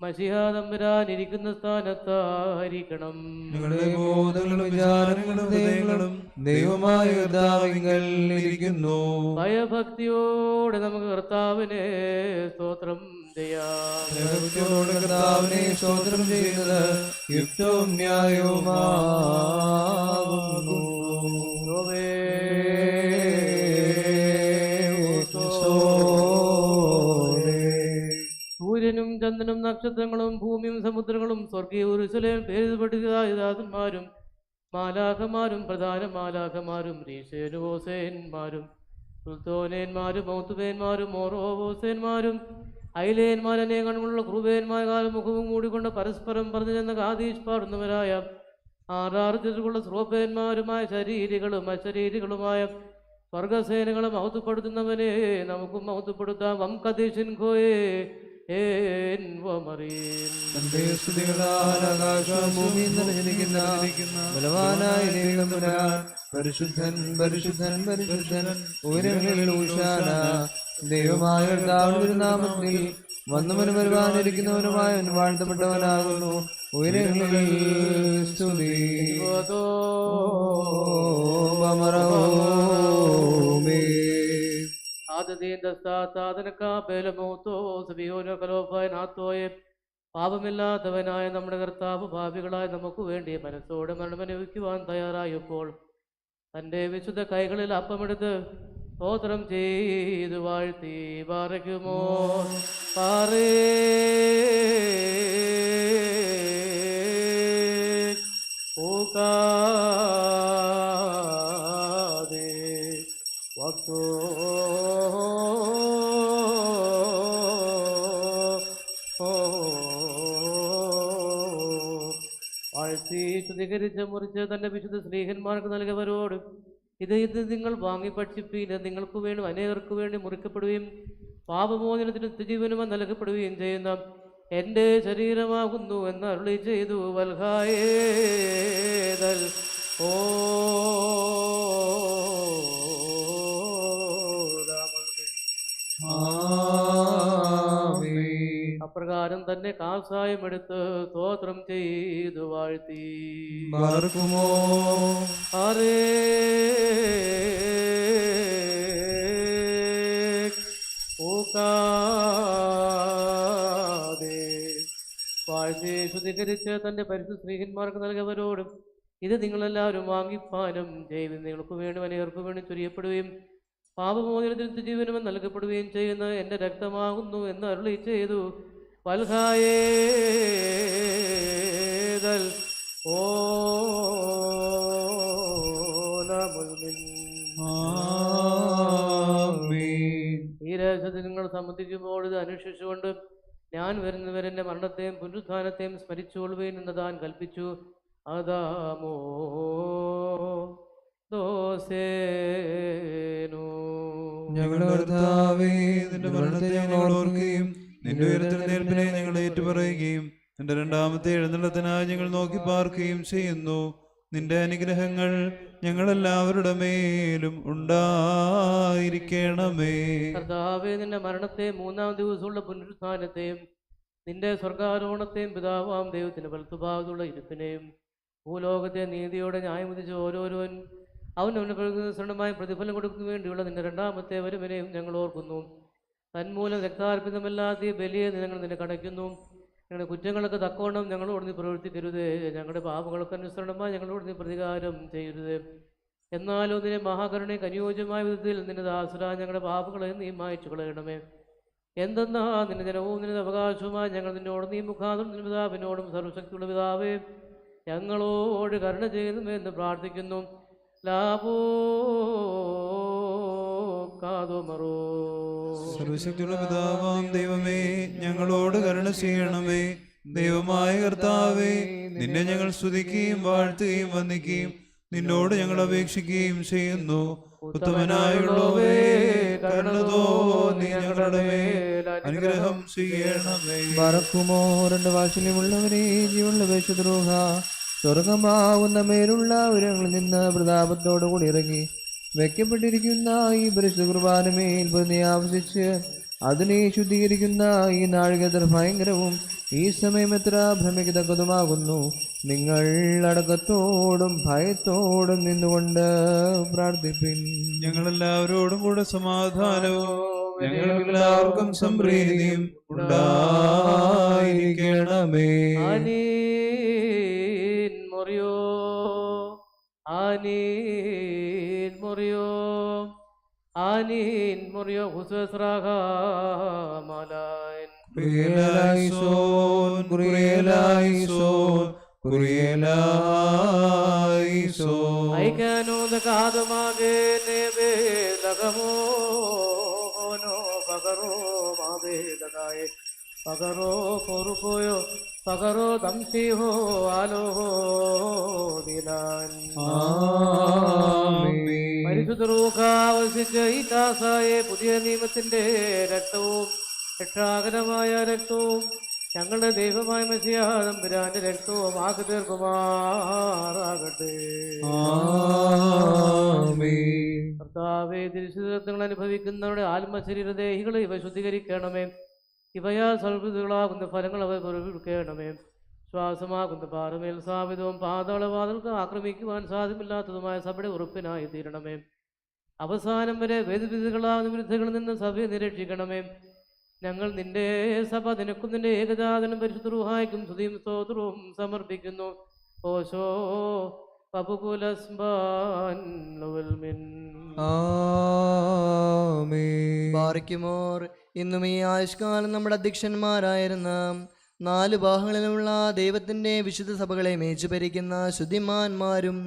മശിഹാ തമ്പുരാൻ ഇരിക്കുന്ന സ്ഥാനത്തായിരിക്കണം. നിങ്ങളുടെ ബോധങ്ങളും വിചാരങ്ങളും ഹൃദയങ്ങളും ദൈവമായ കർത്താവിങ്കൽ ഇരിക്കുന്നു. ഭയഭക്തിയോടെ നമുക്ക് കർത്താവിനെ സ്തോത്രം ചെയ്യാം. ഭയഭക്തിയോടെ കർത്താവിനെ സ്തോത്രം ചെയ്യുന്നത് യുക്തവും ന്യായവുമാകുന്നു. സൂര്യനും ചന്ദ്രനും നക്ഷത്രങ്ങളും ഭൂമിയും സമുദ്രങ്ങളും സ്വർഗീയ യെരൂശലേം പേരുപെട്ടതായ ദാസന്മാരും മാലാഖമാരും പ്രധാന മാലാഖമാരും രീശേനുവോസേന്മാരും സുൽത്തോനേന്മാരും മൗത്തുബേന്മാരും ഓറോവോസേന്മാരും ഐലേന്മാർ അനേകമുള്ള ക്രൂബേന്മാരും മുഖവും മൂടിക്കൊണ്ട് പരസ്പരം പറഞ്ഞു ചെന്ന കാതീഷ് പാടുന്നവരായ ആറാർജിലുള്ള ശ്രോപേന്മാരുമായ ശരീരികളും അശരീരികളുമായ സ്വർഗസേനകളും മൗത്തുപ്പെടുത്തുന്നവനെ നമുക്കും മൗത്തുപ്പെടുത്താം. വം കദീഷൻ ഖോയേ പരിശുദ്ധൻ പരിശുദ്ധൻ പരിശുദ്ധൻ ഉയരങ്ങളിൽ ഊശാന. ദൈവമായ നാമത്തിൽ വന്നവന് വരുവാനിരിക്കുന്നവനുമായവൻ വാഴ്ത്തപ്പെട്ടവനാകുന്നു. ഉയരങ്ങളിൽ സ്തുതി. പാപമില്ലാത്തവനായ നമ്മുടെ കർത്താവ് പാപികളായ നമുക്ക് വേണ്ടി മനസ്സോടെ മരണമനുഭവിക്കുവാൻ തയ്യാറായപ്പോൾ തൻ്റെ വിശുദ്ധ കൈകളിൽ അപ്പമെടുത്ത് സ്തോത്രം ചെയ്തു വാഴ്ത്തി പാറയ്ക്കുമോ പാറേ ഓകാദേ വക്തോ വാഴ്ത്തി ശുദ്ധീകരിച്ച് മുറിച്ച് തൻ്റെ വിശുദ്ധ സ്നേഹന്മാർക്ക് നൽകിയവരോട് ഇത് നിങ്ങൾ വാങ്ങി ഭക്ഷിപ്പീൻ. നിങ്ങൾക്ക് വേണ്ടി അനേകർക്ക് വേണ്ടി മുറിക്കപ്പെടുകയും പാപമോചനത്തിന് നിത്യജീവനും നൽകപ്പെടുകയും ചെയ്യുന്ന എൻ്റെ ശരീരമാകുന്നു എന്ന് അരുളി ചെയ്തു. വൽഹായേദൽ ഓ അപ്രകാരം തന്നെ കാസായം എടുത്ത് സ്തോത്രം ചെയ്തു വാഴ്ത്തി പാർക്കുമോ ആരേ ഓകാദേ വാഴ്ത്തി ശുദ്ധീകരിച്ച് തൻ്റെ പരിശുദ്ധ സ്നേഹിന്മാർക്ക് നൽകിയവരോടും ഇത് നിങ്ങളെല്ലാവരും വാങ്ങിപ്പാനും ചെയ്ത് നിങ്ങൾക്ക് വേണ്ടി അനേകർക്ക് വേണ്ടി ചൊരിയപ്പെടുകയും പാപമോചനത്തിന് ജീവനും നൽകപ്പെടുകയും ചെയ്യുന്ന എൻ്റെ രക്തമാകുന്നു എന്ന് അരുളി ചെയ്തു. വൽഹായേദൽ ഓ ഈ രഹസ്യത്തിൽ നിങ്ങൾ സംബന്ധിക്കുമ്പോൾ ഇത് അന്വേഷിച്ചുകൊണ്ട് ഞാൻ വരുന്നവരെൻ്റെ മരണത്തെയും പുനരുത്ഥാനത്തെയും സ്മരിച്ചുകൊള്ളുകയും എന്ന് താൻ കൽപ്പിച്ചു. അതാമോ ഞങ്ങളുടെ കർത്താവേ, നിന്റെ മരണത്തെ ഞങ്ങൾ ഓർക്കുകയും നിന്റെ ഉയരത്തിലേൽപ്പിനെ ഞങ്ങൾ ഏറ്റുപറയുകയും നിന്റെ രണ്ടാമത്തെ എഴുന്നള്ളത്തിനായി ഞങ്ങൾ നോക്കി പാർക്കുകയും ചെയ്യുന്നു. നിന്റെ അനുഗ്രഹങ്ങൾ ഞങ്ങളെല്ലാവരുടെ മേലും ഉണ്ടായിരിക്കണമേ. കർത്താവേ, നിന്റെ മരണത്തെ മൂന്നാം ദിവസമുള്ള പുനരുത്ഥാനത്തെയും നിന്റെ സ്വർഗാരോഹണത്തെയും പിതാവാം ദൈവത്തിന്റെ വലത്തുഭാഗത്തുള്ള ഇരുപ്പിനെയും ഭൂലോകത്തെ നീതിയോടെ ന്യായം വിധിച്ച ഓരോരുവൻ അവനവന് സ്വന്തമായി പ്രതിഫലം കൊടുക്കുന്നതിന് വേണ്ടിയുള്ള നിന്റെ രണ്ടാമത്തെ വരുവിനെയും ഞങ്ങൾ ഓർക്കുന്നു. തന്മൂലം രക്താർപ്പിതമല്ലാതെ ബലിയെ ഞങ്ങൾ നിന്നെ കണയ്ക്കുന്നു. ഞങ്ങളുടെ കുറ്റങ്ങൾക്ക് തക്കവണ്ണം ഞങ്ങളോട് നീ പ്രവർത്തിക്കരുത്. ഞങ്ങളുടെ പാപങ്ങൾക്ക് അനുസരണമായി ഞങ്ങളോട് നീ പ്രതികാരം ചെയ്യരുത്. എന്നാലും നിന്റെ മഹാകരുണയ്ക്ക് അനുയോജ്യമായ വിധത്തിൽ നിന്റെ ദാസരാ ഞങ്ങളുടെ പാപങ്ങളെ നീ മായ്ച്ചു കളയണമേ. എന്തെന്നാ നിന്റെ ജനവും നിന്റെ അവകാശവുമായി ഞങ്ങൾ നിന്നോടും നീ മുഖാന്തരം നിന്റെ പിതാവിനോടും സർവശക്തിയുള്ള പിതാവേ ഞങ്ങളോട് കരുണ ചെയ്യുന്നുവെന്ന് പ്രാർത്ഥിക്കുന്നു. ലാഭോ കാതുമറോ. സർവശക്തിയുള്ള പിതാവാം ദൈവമേ, ഞങ്ങളോട് കരുണ ചെയ്യണമേ. ദൈവമായ കർത്താവേ, നിന്നെ ഞങ്ങൾ സ്തുതിക്കുകയും വാഴ്ത്തുകയും വന്ദിക്കുകയും നിന്നോട് ഞങ്ങൾ അപേക്ഷിക്കുകയും ചെയ്യുന്നു. ഉത്തമനായുള്ളവേ, കരുണ തോന്നി ഞങ്ങളുടെ മേൽ അനുഗ്രഹം ചെയ്യണമേ. ബറക്കുമോ രണ്ട് വാത്സല്യമുള്ളവരെ, ജീവനുള്ള വേഷദ്രോഹ, സ്വർഗമാവുന്ന മേലുള്ള ഉയരങ്ങളിൽ നിന്ന് പ്രതാപത്തോടുകൂടി ഇറങ്ങി വെക്കപ്പെട്ടിരിക്കുന്ന ഈ പരിശുദ്ധ കുർബാനമേൽ പൊതിഞ്ഞ് ആവശിച്ച് അതിനെ ശുദ്ധീകരിക്കുന്ന ഈ നാഴികതർ ഭയങ്കരവും ഈ സമയം എത്ര ഭ്രമിക്കത്തക്കതുമാകുന്നു. നിങ്ങൾ അടക്കത്തോടും ഭയത്തോടും നിന്നുകൊണ്ട് പ്രാർത്ഥിപ്പിൻ. ഞങ്ങളെല്ലാവരോടും കൂടെ സമാധാനവും ഞങ്ങൾക്കെല്ലാവർക്കും സംപ്രീതിയും ഉണ്ടായിരിക്കണമേ. ആനീൻ മൊറിയോ, ആനീൻ മൊറിയോ, ആനീൻ മൊറിയോ ഹുസ്വസ്രാഹാമാലായൻ. കുറിയലായിസോൻ, കുറിയലായിസോൻ, കുറിയലായിസോൻ. ഐക്യാനോദകാതമാകെ നേവേ ലഗമോനോ പകരോ മാവേദകായ പകരോ പൊറുപോയോ പകരോ ദംസിഹോ ആലോഹോ ദിലാൻ. പരിശുദ്ധരൂഹാവസിച്ച ഈ കാസായെ പുതിയ നിയമത്തിന്റെ രക്തവും രക്ഷാകരമായ രക്തവും ഞങ്ങളുടെ ദൈവമായ മെസ്സിയാ തമ്പുരാന്റെ രക്തവും ആക്കി തീർക്കുമാറാകട്ടെ. കർത്താവേ, തിരുശുദ്ധങ്ങൾ അനുഭവിക്കുന്നവരുടെ ആത്മശരീരദേഹികളെ ഇവ ശുദ്ധീകരിക്കണമേ. ഇവയാ സൽകൃതികളാകുന്ന ഫലങ്ങൾ അവ പുറപ്പെടുക്കണമേ. ശ്വാസമാകുന്ന പാറമേൽ സ്ഥാപിതവും പാതാളവാതിൽക്ക് ആക്രമിക്കുവാൻ സാധ്യമില്ലാത്തതുമായ സഭയുടെ ഉറപ്പിനായി തീരണമേ. അവസാനം വരെ വേദവിധികളാകുന്ന വിരുദ്ധകളിൽ നിന്ന് സഭയെ നിരീക്ഷിക്കണമേ. ഞങ്ങൾ നിന്റെ സഭ നിനക്കും നിന്റെ ഏകജാതനും പരിശുദ്ധ റൂഹായ്ക്കും സ്തുതിയും സ്തോത്രവും സമർപ്പിക്കുന്നു. ഓശോ ബാറിക്കുമോർ. ഇന്നും ഈ ആയുഷ്കാലം നമ്മുടെ അധ്യക്ഷന്മാരായിരുന്ന 4 ഭാഗങ്ങളിലുമുള്ള ദൈവത്തിൻ്റെ വിശുദ്ധ സഭകളെ മേച്ചുഭരിക്കുന്ന ശുദ്ധിമാന്മാരും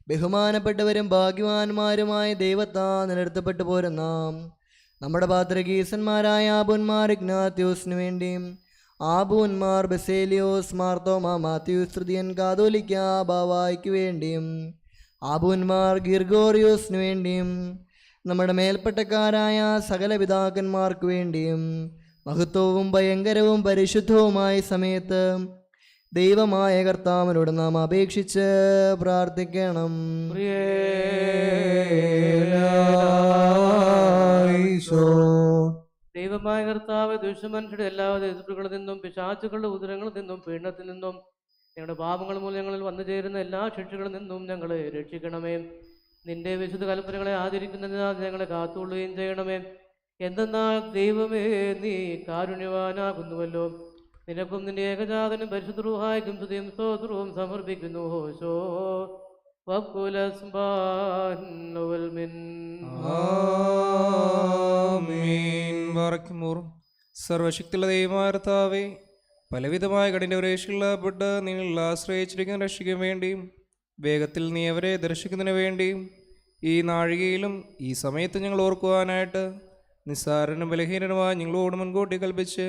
ബഹുമാനപ്പെട്ടവരും ഭാഗ്യവാന്മാരുമായ ദൈവത്താ നിലനിർത്തപ്പെട്ടു പോരുന്ന നമ്മുടെ പാത്രികീസന്മാരായ ആബുന്മാർ ഇഗ്നാത്യൂസിനു വേണ്ടിയും ആബൂന്മാർ ബസേലിയോസ് മാർത്തോമ മാത്യൂസ് തൃതീയൻ കാതോലിക്ക ബാവായ്ക്ക് വേണ്ടിയും ആബൂന്മാർ ഗിർഗോറിയോസിനു വേണ്ടിയും നമ്മുടെ മേൽപ്പട്ടക്കാരായ സകല പിതാക്കന്മാർക്ക് വേണ്ടിയും മഹത്വവും ഭയങ്കരവും പരിശുദ്ധവുമായ സമയത്ത് ദൈവമായ കർത്താവിനോട് നാം അപേക്ഷിച്ച് പ്രാർത്ഥിക്കണം. ദൈവമായ കർത്താവ്, ദുഷ്ടമനുഷ്യരുടെ എല്ലാവിധ എതിർപ്പുകളിൽ നിന്നും പിശാചുക്കളുടെ ഉദരങ്ങളിൽ നിന്നും പീഡനത്തിൽ നിന്നും ഞങ്ങളുടെ പാപങ്ങൾ മൂലങ്ങളിൽ വന്നു ചേരുന്ന എല്ലാ ശിക്ഷകളിൽ നിന്നും ഞങ്ങളെ രക്ഷിക്കണമേ. നിന്റെ വിശുദ്ധ കൽപ്പനകളെ ആചരിക്കുന്നതിനാൽ ഞങ്ങളെ കാത്തുകൊള്ളുകയും ചെയ്യണമേ. എന്തെന്നാൽ ദൈവമേ, നീ കാരുണ്യവാനാകുന്നുവല്ലോ. നിനക്കും നിന്റെ ഏകജാതനും പരിശുദ്ധ റൂഹായ്ക്കും സ്തുതിയും സ്തോത്രവും സമർപ്പിക്കുന്നു. ഹോശോ സർവശക്തിയുള്ള ദൈവമായ കർത്താവേ, പലവിധമായ കഠിനപരീക്ഷകളിൽപ്പെട്ട് നിങ്ങൾ ആശ്രയിച്ചിരിക്കുന്ന രക്ഷിക്കാൻ വേണ്ടിയും വേഗത്തിൽ നീ അവരെ ദർശിക്കുന്നതിന് വേണ്ടിയും ഈ നാഴികയിലും ഈ സമയത്ത് ഞങ്ങൾ ഓർക്കുവാനായിട്ട് നിസ്സാരനും ബലഹീനനുമായ ഞങ്ങളോട് മുൻകൂട്ടി കൽപ്പിച്ച്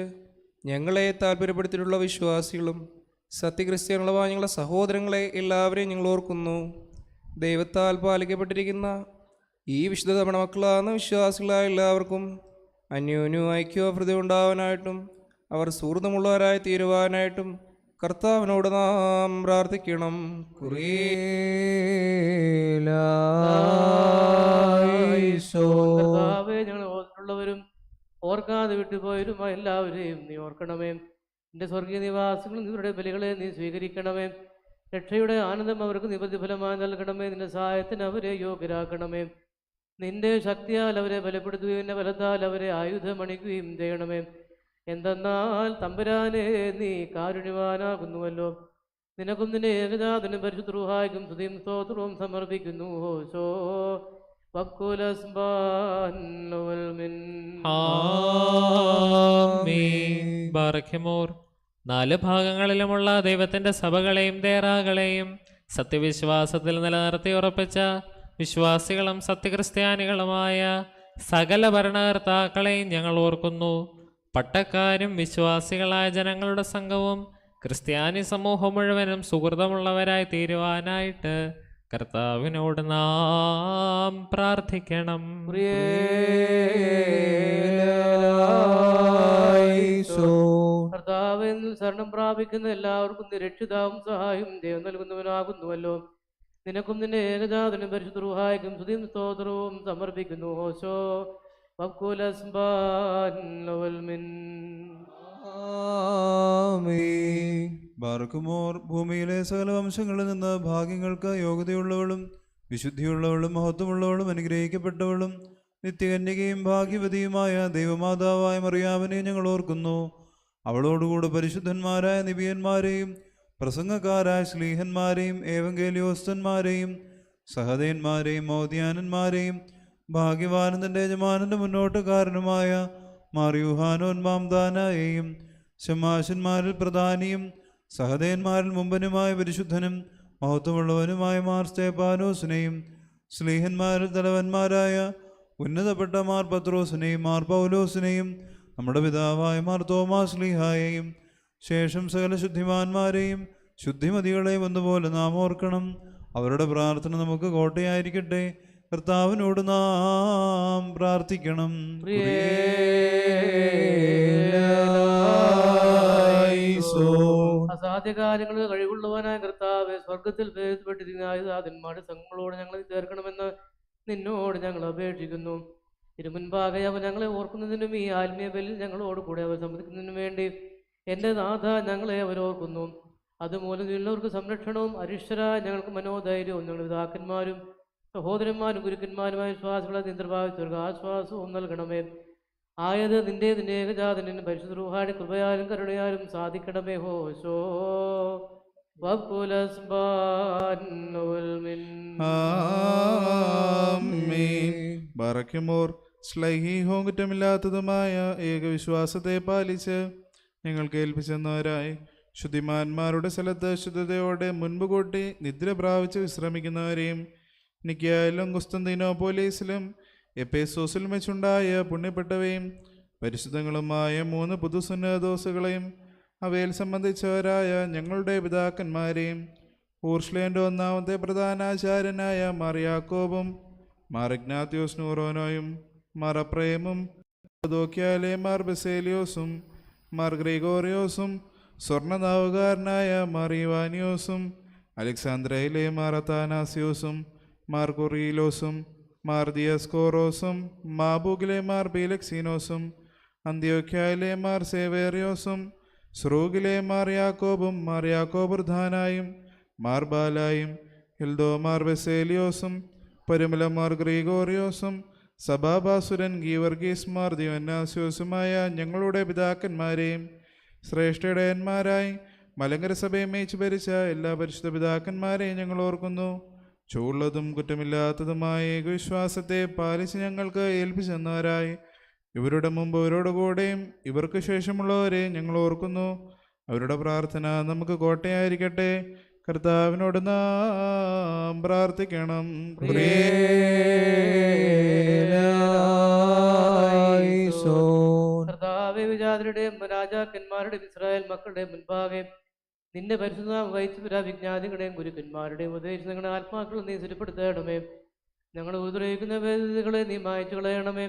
ഞങ്ങളെ താല്പര്യപ്പെടുത്തിയിട്ടുള്ള വിശ്വാസികളും സത്യക്രിസ്ത്യാനുള്ളവ ഞങ്ങളുടെ സഹോദരങ്ങളെ എല്ലാവരെയും ഞങ്ങൾ ഓർക്കുന്നു. ദൈവത്താൽ പാലിക്കപ്പെട്ടിരിക്കുന്ന ഈ വിശുദ്ധ തവണ മക്കളാകുന്ന വിശ്വാസികളായ എല്ലാവർക്കും അന്യോന്യം ഐക്യോഭൃതി ഉണ്ടാവാനായിട്ടും അവർ സുഹൃത്തുമുള്ളവരായി തീരുവാനായിട്ടും കർത്താവിനോട് നാം പ്രാർത്ഥിക്കണം. ഞങ്ങൾ ഓർത്തുള്ളവരും ഓർക്കാതെ വിട്ടുപോയവരുമായ എല്ലാവരെയും നീ ഓർക്കണമേ. നിന്റെ സ്വർഗീയ നിവാസികളും ഇവരുടെ ബലികളെ നീ സ്വീകരിക്കണമേ. രക്ഷയുടെ ആനന്ദം അവർക്ക് നിബദ്ധഫലമായി നൽകണമേ. നിന്റെ സഹായത്തിന് അവരെ യോഗ്യരാക്കണമേ. നിന്റെ ശക്തിയാൽ അവരെ ബലപ്പെടുത്തുകയും നിന്റെ ബലത്താൽ അവരെ ആയുധമണിക്കുകയും ചെയ്യണമേ. എന്തെന്നാൽ തമ്പുരാനെ, നീ കാരുണ്യവാനാകുന്നുവല്ലോ. നിനക്കും നിന്റെ ഏകജാതനും പരിശുദ്ധ റൂഹായ്ക്കും സ്തുതിയും സ്തോത്രവും സമർപ്പിക്കുന്നു. ഹോശോ ആമീൻ. ബാറഖ്യമോർ. 4 ഭാഗങ്ങളിലുമുള്ള ദൈവത്തിന്റെ സഭകളെയും ദേറാകളെയും സത്യവിശ്വാസത്തിൽ നിലനിർത്തി ഉറപ്പിച്ച വിശ്വാസികളും സത്യക്രിസ്ത്യാനികളുമായ സകല ഭരണകർത്താക്കളെയും ഞങ്ങൾ ഓർക്കുന്നു. പട്ടക്കാരും വിശ്വാസികളായ ജനങ്ങളുടെ സംഘവും ക്രിസ്ത്യാനി സമൂഹം മുഴുവനും സുഹൃതമുള്ളവരായി തീരുവാനായിട്ട് കർത്താവിനോട് നാം പ്രാർത്ഥിക്കണം. കർത്താവിൽ ശരണം പ്രാപിക്കുന്ന എല്ലാവർക്കും രക്ഷിതാവും സഹായം ദൈവം നൽകുന്നവനാകുന്നുവല്ലോ. നിനക്കും നിന്റെ ഏകജാതനും പരിശുദ്ധ റൂഹായ്ക്കും സ്തുതിയും സ്തോത്രവും സമർപ്പിക്കുന്നു. ഓശോ ബാറക്കുമോർ. ഭൂമിയിലെ സകല വംശങ്ങളിൽ നിന്ന് ഭാഗ്യങ്ങൾക്ക് യോഗ്യതയുള്ളവളും വിശുദ്ധിയുള്ളവളും മഹത്വമുള്ളവളും അനുഗ്രഹിക്കപ്പെട്ടവളും നിത്യകന്യകയും ഭാഗ്യവതിയുമായ ദൈവമാതാവായ മറിയാമിനെ ഞങ്ങൾ ഓർക്കുന്നു. അവളോടുകൂടെ പരിശുദ്ധന്മാരായ നിബിയന്മാരെയും പ്രസംഗക്കാരായ ശ്ലീഹന്മാരെയും ഏവങ്കേലിയോസ്തന്മാരെയും സഹദേന്മാരെയും മൗദ്യാനന്മാരെയും ഭാഗ്യവാനന്ദന്റെ യജമാനന്റെ മുന്നോട്ടുകാരനുമായ മാറിയുഹാനോൻ മാംദാനയെയും ശമാശന്മാരിൽ പ്രധാനിയും സഹദേന്മാരിൽ മുമ്പനുമായ പരിശുദ്ധനും മഹത്വമുള്ളവനുമായ മാർ സ്തേഫാനോസിനെയും ശ്ലീഹന്മാരിൽ തലവന്മാരായ ഉന്നതപ്പെട്ട മാർ പത്രോസിനെയും മാർ പൗലോസിനെയും നമ്മുടെ പിതാവായ മാർ തോമാസ് ലീഹായെയും ശേഷം സകല ശുദ്ധിമാന്മാരെയും ശുദ്ധിമതികളെയും ഒന്നുപോലെ നാം ഓർക്കണം. അവരുടെ പ്രാർത്ഥന നമുക്ക് കോട്ടയായിരിക്കട്ടെ. കർത്താവിനോട് നാം പ്രാർത്ഥിക്കണം. അസാധ്യകാര്യങ്ങൾ കഴിവുള്ളവനായ കർത്താവെ, സ്വർഗത്തിൽ പേരുപ്പെട്ടിരുന്നായതാതന്മാരുടെ സംഘങ്ങളോട് ഞങ്ങളെ ചേർക്കണമെന്ന് നിന്നോട് ഞങ്ങൾ അപേക്ഷിക്കുന്നു. തിരുമുൻപാകെ അവ ഞങ്ങളെ ഓർക്കുന്നതിനും ഈ ആത്മീയ ബലിൽ ഞങ്ങളോട് കൂടെ അവർ സംബന്ധിക്കുന്നതിനും വേണ്ടി എൻ്റെ നാഥ ഞങ്ങളെ അവരോർക്കുന്നു. അതുമൂലം എല്ലാവർക്കും സംരക്ഷണവും അരിഷ്ടരായ ഞങ്ങൾക്ക് മനോധൈര്യവും ഞങ്ങളുടെ പിതാക്കന്മാരും സഹോദരന്മാരും ഗുരുക്കന്മാരുമായ വിശ്വാസികളെ നിന്ത്രഭാവിച്ചവർക്ക് ആശ്വാസവും നൽകണമേ. ആയത് നിന്റെ ഏകജാതനും പരിശുദ്ധ റൂഹായുടെ കൃപയാലും കരുണയാലും സാധിക്കണമേ. ഹോശോ ബാറഖ്യമോർ. ശ്ലൈഹീഹവും കുറ്റമില്ലാത്തതുമായ ഏകവിശ്വാസത്തെ പാലിച്ച് ഞങ്ങൾക്ക് ഏൽപ്പിച്ചെന്നവരായി ശുദ്ധിമാന്മാരുടെ സ്ഥലത്ത് ശുദ്ധതയോടെ മുൻപ് കൂട്ടി നിദ്ര പ്രാപിച്ച് വിശ്രമിക്കുന്നവരെയും നിക്കയായാലും കുസ്തന്തീനോപോലീസിലും എപ്പേസോസിലും വെച്ചുണ്ടായ പുണ്യപ്പെട്ടവയും പരിശുദ്ധങ്ങളുമായ 3 പുതുസുന്നതോസുകളെയും അവയിൽ സംബന്ധിച്ചവരായ ഞങ്ങളുടെ പിതാക്കന്മാരെയും ഊർഷ്ലേൻ്റെ 1-ാമത്തെ പ്രധാനാചാര്യനായ മാർ യാക്കോബും മാർ ഇഗ്നാത്യോസ് നൂറോനോയും മാർ അപ്രേമും ദോക്യാലെ മാർ ബസേലിയോസും മാർ ഗ്രിഗോറിയോസും സ്വർണ്ണനാവുകാരനായ മാർ ഇവാനിയോസും അലക്സാന്ദ്രയിലെ മാർ അത്താനാസിയോസും മാർ കൊറീലോസും മാർ ദിയസ്കോറോസും മാബൂഗിലെ മാർ ബീലക്സീനോസും അന്ത്യോക്യായിലെ മാർ സേവേറിയോസും സ്രൂഗിലെ മാർ യാക്കോബും മാർ യാക്കോബുർധാനായും മാർ ബാലായും ഹിൽദോ മാർ ബസേലിയോസും പരുമല മാർ ഗ്രിഗോറിയോസും സഭാബാസുരൻ ഗീവർഗീസ് മാർ ദിയോന്നാസ്യോസുമായ ഞങ്ങളുടെ പിതാക്കന്മാരെയും ശ്രേഷ്ഠയിടയന്മാരായി മലങ്കര സഭയെ മേച്ചു ഭരിച്ച എല്ലാ പരിശുദ്ധ പിതാക്കന്മാരെയും ഞങ്ങൾ ഓർക്കുന്നു. ചൂള്ളതും കുറ്റമില്ലാത്തതുമായ ഏകവിശ്വാസത്തെ പാലിച്ച് ഞങ്ങൾക്ക് ഏൽപ്പിച്ചെന്നവരായി ഇവരുടെ മുമ്പ് ഇവരോടുകൂടെയും ഇവർക്ക് ശേഷമുള്ളവരെ ഞങ്ങൾ ഓർക്കുന്നു. അവരുടെ പ്രാർത്ഥന നമുക്ക് കോട്ടയായിരിക്കട്ടെ. കർത്താവിനോട് നാം പ്രാർത്ഥിക്കണം. കർത്താവേ, വിജാതരുടെയും രാജാക്കന്മാരുടെയും ഇസ്രായേൽ മക്കളുടെ മുൻപാകെ നിന്റെ പരിശുദ്ധ വഹിച്ചു വിജ്ഞാതികളുടെയും ഗുരുക്കന്മാരുടെയും ഉപദേശങ്ങളുടെ ആത്മാക്കളും നീ സ്ഥിരപ്പെടുത്തണമേ. ഞങ്ങൾ ഉപദ്രവിക്കുന്ന വേദികളെ നീ മായച്ചു കളയണമേ.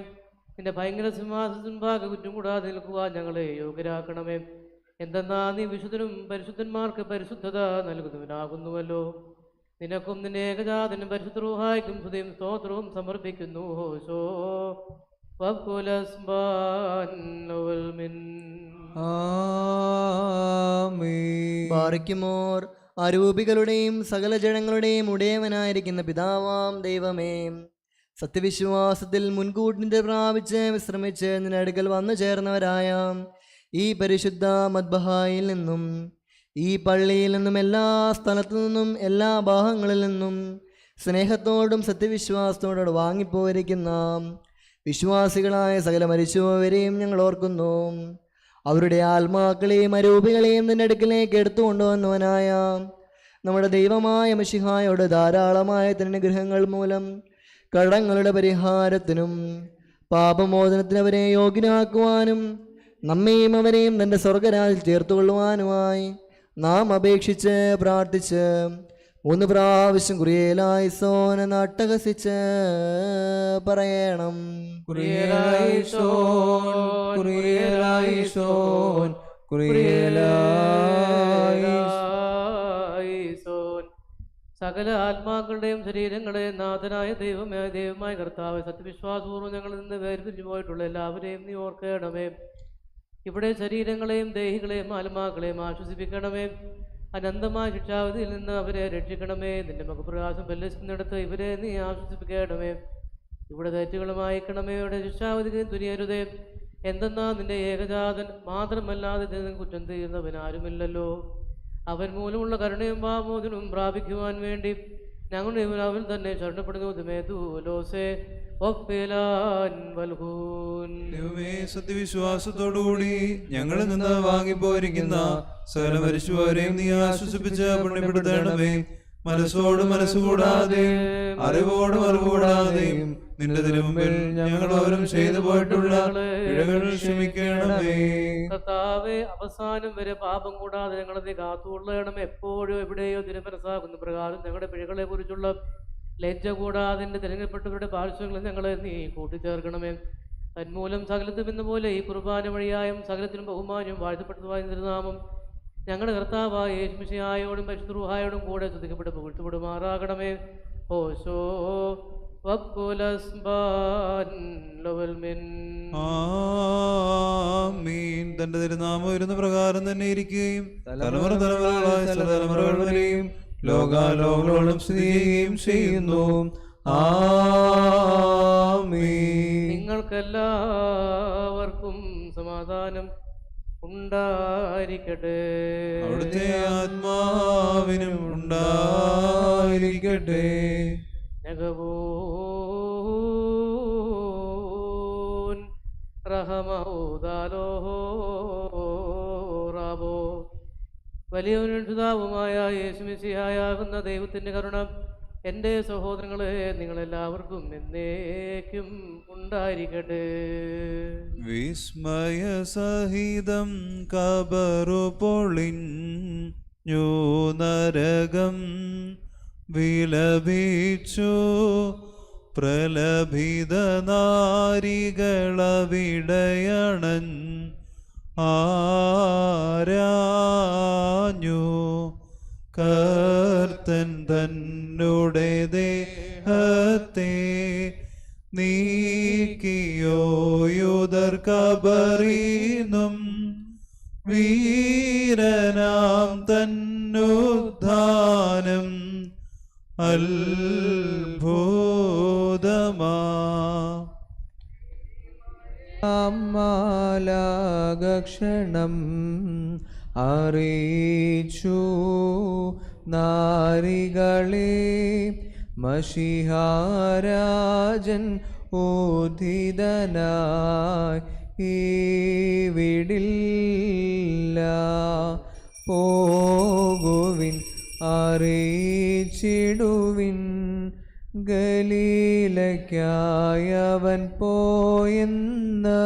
നിന്റെ ഭയങ്കര സിംഹാസനഭാഗ കുറ്റം കൂടാതെ നിൽക്കുവാൻ ഞങ്ങളെ യോഗ്യരാക്കണമേ. എന്തെന്നാ നീ വിശുദ്ധനും പരിശുദ്ധന്മാർക്ക് പരിശുദ്ധത നൽകുന്നവനാകുന്നുവല്ലോ. നിനക്കും നിന്റെ ഏകജാതനും പരിശുദ്ധ റൂഹായ്ക്കും സ്തുതിയും സ്തോത്രവും സമർപ്പിക്കുന്നു. ഹോശോ ബാറയ്ക്കുമോർ. അരൂപികളുടെയും സകല ജനങ്ങളുടെയും ഉടയവനായിരിക്കുന്ന പിതാവാം ദൈവമേ, സത്യവിശ്വാസത്തിൽ മുൻകൂട്ടിന്റെ പ്രാപിച്ച് വിശ്രമിച്ച് നിന്റെ അടുക്കൽ വന്നു ചേർന്നവരായ ഈ പരിശുദ്ധ മദ്ബഹായിൽ നിന്നും ഈ പള്ളിയിൽ നിന്നും എല്ലാ സ്ഥലത്തു നിന്നും എല്ലാ ഭാഗങ്ങളിൽ നിന്നും സ്നേഹത്തോടും സത്യവിശ്വാസത്തോടും വാങ്ങിപ്പോയിരിക്കുന്ന വിശ്വാസികളായ സകല മരിച്ചുപോവരെയും ഞങ്ങൾ ഓർക്കുന്നു. അവരുടെ ആത്മാക്കളെയും അരൂപികളെയും നിന്റെ അടുക്കിലേക്ക് എടുത്തുകൊണ്ടുവന്നവനായ നമ്മുടെ ദൈവമായ മിശിഹായോട് ധാരാളമായ തിരുനുഗ്രഹങ്ങൾ മൂലം കടങ്ങളുടെ പരിഹാരത്തിനും പാപമോചനത്തിന് അവരെ യോഗ്യനാക്കുവാനും നമ്മയും അവരെയും തൻ്റെ സ്വർഗരാജിൽ ചേർത്തുകൊള്ളുവാനുമായി നാം അപേക്ഷിച്ച് പ്രാർത്ഥിച്ച് 3 പ്രാവശ്യം കുറിയേലായിസോൻ എന്ന് അട്ടഹസിച്ച് പറയണം. കുറിയേലായിസോൻ, കുറിയേലായിസോൻ, കുറിയേലായിസോൻ. സകല ആത്മാക്കളുടെയും ശരീരങ്ങളെയും നാഥനായ ദൈവമായ കർത്താവ്, സത്യവിശ്വാസപൂർവ്വം ഞങ്ങളിൽ നിന്ന് വേർതിരിഞ്ഞു പോയിട്ടുള്ള എല്ലാവരെയും നീ ഓർക്കണമേ. ഇവിടെ ശരീരങ്ങളെയും ദേഹികളെയും ആത്മാക്കളെയും ആശ്വസിപ്പിക്കണമേ. അനന്തമായ ശിക്ഷാവിധിയിൽ നിന്ന് അവരെ രക്ഷിക്കണമേ. നിന്റെ മുഖപ്രകാശം പരിലസിക്കുന്നിടത്ത് ഇവരെ നീ ആശ്വസിപ്പിക്കണമേ. ഇവിടെ തെറ്റുകളും അയക്കണമേ. ഇവിടെ ശിക്ഷാവിധിക്ക് തുനിയരുതേ. എന്തെന്നാ നിന്റെ ഏകജാതൻ മാത്രമല്ലാതെ കുറ്റം തീർന്നവനാരുമില്ലല്ലോ. അവൻ മൂലമുള്ള കരുണയും പാപമോചനവും പ്രാപിക്കുവാൻ വേണ്ടി ഞങ്ങളുടെ അവൻ തന്നെ ശരണപ്പെടുന്നു. ദൈവമേ, സത്യവിശ്വാസത്തോടുകൂടി ഞങ്ങളിൽ നിന്ന് വാങ്ങിപ്പോയിരിക്കുന്ന സകല മരിച്ചുപോരെയും നീ ആശ്വസിപ്പിച്ച് പുണ്യപ്പെടുത്തണമേ. മനസ്സോട് മനസ്സുകൂടാതെയും അറിവോടും അറിവുകൂടാതെയും നിന്റെ തിരുമുമ്പിൽ ഞങ്ങൾ ഓരും ചെയ്തു പോയിട്ടുള്ള പിഴകൾ ക്ഷമിക്കണമേ. കർത്താവേ, അവസാനം വരെ പാപം കൂടാതെ ഞങ്ങളെ കാത്തുകൊള്ളണം. എപ്പോഴും എവിടെയോ തിരുമനസ്സാകുന്ന പ്രകാരം ഞങ്ങളുടെ പിഴകളെ കുറിച്ചുള്ള ലജ്ജ കൂടാതെ തിരഞ്ഞെടുപ്പെട്ടവരുടെ പാർശ്വങ്ങളിൽ ഞങ്ങളെ നീ കൂട്ടിച്ചേർക്കണമേ. തന്മൂലം സകലത്തും എന്ന പോലെ ഈ കുർബാന വഴിയായും സകലത്തിനും ബഹുമാനവും വാഴ്ത്തപ്പെട്ടതുമായ തിരുനാമം ഞങ്ങളുടെ കർത്താവായ യേശുമിശിഹായോടും പരിശുദ്ധ റൂഹായോടും കൂടെ ശ്രദ്ധിക്കപ്പെട്ട് പുകഴ്ത്തപ്പെടുമാറാകണമേ. ഓശോ ആമീൻ. തന്റെ തിരുനാമം വരുന്ന പ്രകാരം തന്നെ ഇരിക്കുകയും തലമുറ തലമുറകളായ തലമുറകൾ വരെയും ലോകാലോകളോളം സ്ഥിതി ചെയ്യുകയും ചെയ്യുന്നു. ആമീൻ. നിങ്ങൾക്കെല്ലാവർക്കും സമാധാനം ഉണ്ടായിരിക്കട്ടെ. അവിടുത്തെ ആത്മാവിനും ഉണ്ടായിരിക്കട്ടെ. വലിയവനും പിതാവുമായ യേശുമിശിഹായാകുന്ന ദൈവത്തിൻ്റെ കരുണ എൻ്റെ സഹോദരങ്ങളെ നിങ്ങളെല്ലാവർക്കും എന്നേക്കും ഉണ്ടായിരിക്കട്ടെ. വിസ്മയസഹിതം കബറു പൊളിഞ്ഞു നരകം വിലപിച്ചു പ്രലഭിത നാരികളവിടയണൻ ആരാഞ്ഞു കർത്തൻ തന്നുടെ ദേഹത്തെ നീക്കിയോയുദർ കബറിനും വീരനാം തന്നുദ്ധാനം അത്ഭുതമാ. മാലാകക്ഷണം അറിയിച്ചു നാരികളെ മഷിഹാരാജൻ ഉദ്ധിതനായി ഈവിടില്ല. പോകുവിൻ അറിയിച്ചിടുവിൻ ഗലീലയ്ക്കായവൻ പോയെന്ന്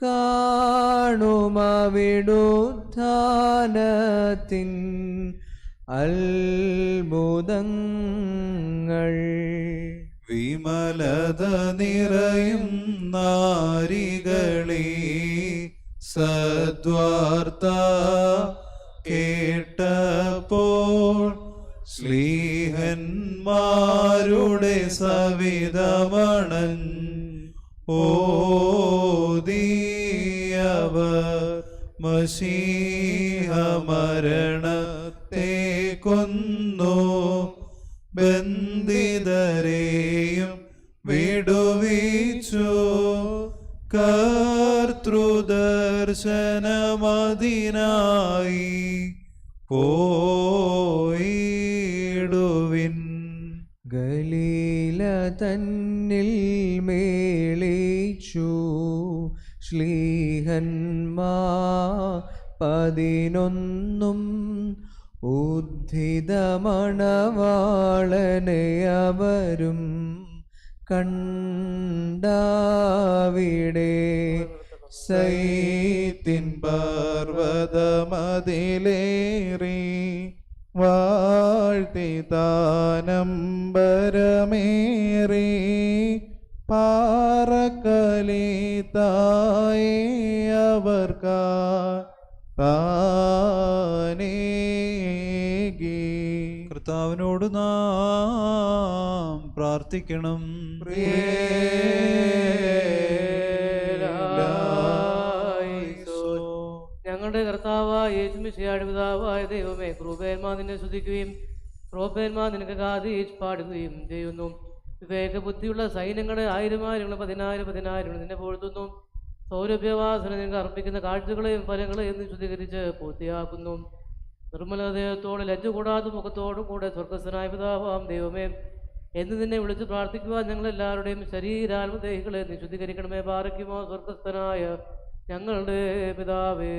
കാണുമവിടുത്ഥാനത്തിൻ അത്ഭുതങ്ങൾ. വിമലത നിറയും നാരികളെ സദ്വാർത്ത കേട്ടപ്പോൾ ശ്ലീഹന്മാരുടെ സവിതമണൻ ഓദിയവർ മശീഹ മരണത്തെ കൊന്നു ബന്ധിതരെയും വിടുവിച്ചു കർത്തൃദർശനമതിനായി പോയിടുവിൻ. ഗലീല തന്നിൽ മേളിച്ചു ശ്ലീഹന്മാർ 11 ഉദ്ധിതമണവാളനെ അവരും കണ്ടാവിടെ. സൈത്തിൻ പർവ്വതമതിലേറി വാഴ്ത്തി താനംബരമേറി പാറക്കലിതായേ അവർക്കാ താനേകി. കർത്താവിനോട് നാം പ്രാർത്ഥിക്കണം. ഞങ്ങളുടെ കർത്താവായ യേശുമിശിഹായുടെ പിതാവായ ദൈവമേ, ക്രൂപേന്മാർ നിന്നെ സ്തുതിക്കുകയും ക്രോപേന്മാർ നിനക്ക് കാതീച്ച് പാടുകയും ചെയ്യുന്നു. വിവേകബുദ്ധിയുള്ള സൈന്യങ്ങളെ 1000 10,000 നിന്നെ പൊഴുത്തുന്നു. സൗരഭ്യവാസന നിനക്ക് അർപ്പിക്കുന്ന കാഴ്ചകളെയും ഫലങ്ങളെയും നീ ശുദ്ധീകരിച്ച് പൂർത്തിയാക്കുന്നു. നിർമ്മലഹൃദയത്തോടെ ലജ്ജ കൂടാതെ മുഖത്തോടും കൂടെ സ്വർഗസ്ഥനായ പിതാവാം ദൈവമേ, എന്ന് നിന്നെ വിളിച്ച് പ്രാർത്ഥിക്കുവാൻ ഞങ്ങളെല്ലാവരുടെയും ശരീരാത്മദേഹികളെ നീ ശുദ്ധീകരിക്കണമേ. പാറയ്ക്കുമോ സ്വർഗസ്ഥനായ ഞങ്ങളുടെ പിതാവേ.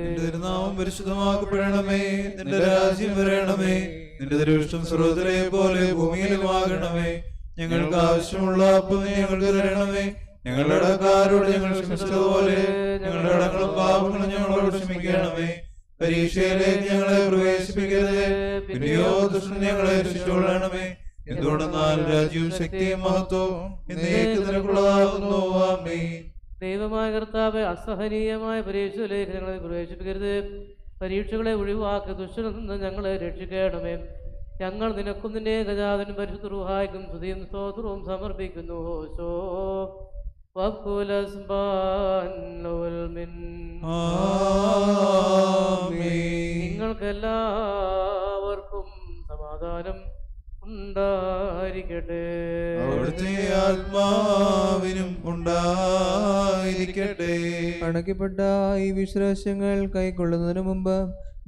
നിന്റെ തിരുനാമം പരിശുദ്ധമാക്കപ്പെടണമേ. നിന്റെ രാജ്യം വരണമേ. നിന്റെ തിരുവിഷ്ടം സ്വർഗ്ഗത്തിലെ പോലെ ഭൂമിയിലുമാകണമേ. ഞങ്ങൾക്ക് ആവശ്യമുള്ള അപ്പം നീ ഞങ്ങൾക്ക് തരണമേ. ഞങ്ങളുടെ കടക്കാരോട് ഞങ്ങൾ ക്ഷമിച്ചതുപോലെ ഞങ്ങളുടെ കടങ്ങളും പാപങ്ങളും ഞങ്ങളോട് ക്ഷമിക്കണമേ. പരീക്ഷയിലേക്ക് ഞങ്ങളെ പ്രവേശിപ്പിക്കരുത്, പിന്നെയോ ദുഷ്ടൻ ഞങ്ങളെ രക്ഷിച്ചുകൊള്ളണമേ. എന്തുകൊണ്ടെന്നാൽ രാജ്യവും ശക്തിയും മഹത്വവും എന്നേക്ക് നിനക്കുള്ളതാകുന്നു. ആമേൻ. ദൈവമായ കർത്താവെ, അസഹനീയമായ പരീക്ഷയിലേക്ക് ഞങ്ങളെ പ്രവേശിപ്പിക്കരുത്. പരീക്ഷകളെ ഒഴിവാക്കി ദുഷ്ടനിൽ നിന്ന് ഞങ്ങളെ രക്ഷിക്കണമേ. ഞങ്ങൾ നിനക്കും നിന്റെ ഏകജാതനും പരിശുദ്ധ റൂഹായ്ക്കും സ്തുതിയും സ്തോത്രവും സമർപ്പിക്കുന്നു. നിങ്ങൾക്കെല്ലാവർക്കും സമാധാനം ഉണ്ടായിരിക്കട്ടെ. അവിടുത്തെ ആത്മാവിനും ഉണ്ടായിരിക്കട്ടെ. അണയ്ക്കപ്പെട്ട ഈ വിശ്വാസങ്ങൾ കൈക്കൊള്ളുന്നതിന് മുമ്പ്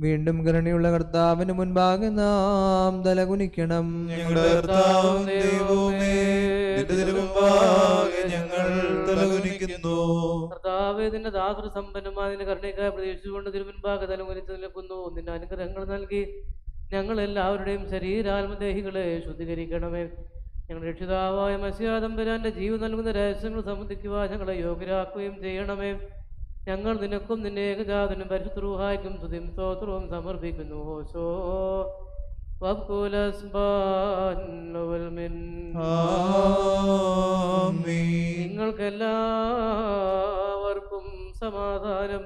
വീണ്ടും കരുണയുള്ള കർത്താവിന് മുൻപാകെ നാം തലകുനിക്കണം. ഞങ്ങളുടെ കർത്താവും ദൈവവുമേ, നിന്റെ തിരുമുമ്പാകെ ഞങ്ങൾ തലകുനിക്കുന്നു. കർത്താവേ, നിന്റെ ദാതൃസമ്പന്നമായ നിന്റെ കരുണയ്ക്കായി പ്രതീക്ഷിച്ചുകൊണ്ട് തിരുമുൻപാകെ തലകുനിച്ച് നിൽക്കുന്നു. നിന്റെ അനുഗ്രഹങ്ങൾ നൽകി ഞങ്ങളെല്ലാവരുടെയും ശരീരാത്മദേഹികളെ ശുദ്ധീകരിക്കണമേ. ഞങ്ങളുടെ രക്ഷിതാവായ മശിഹാ തമ്പുരാന്റെ ജീവൻ നൽകുന്ന രഹസ്യങ്ങൾ സംബന്ധിക്കുവാൻ ഞങ്ങളെ യോഗ്യരാക്കുകയും ചെയ്യണമേ. ഞങ്ങൾ നിനക്കും നിന്റെ ഏകജാതനും പരിശുദ്ധ റൂഹായ്ക്കും സ്തുതിയും സ്തോത്രവും സമർപ്പിക്കുന്നു. നിങ്ങൾക്കെല്ലാവർക്കും സമാധാനം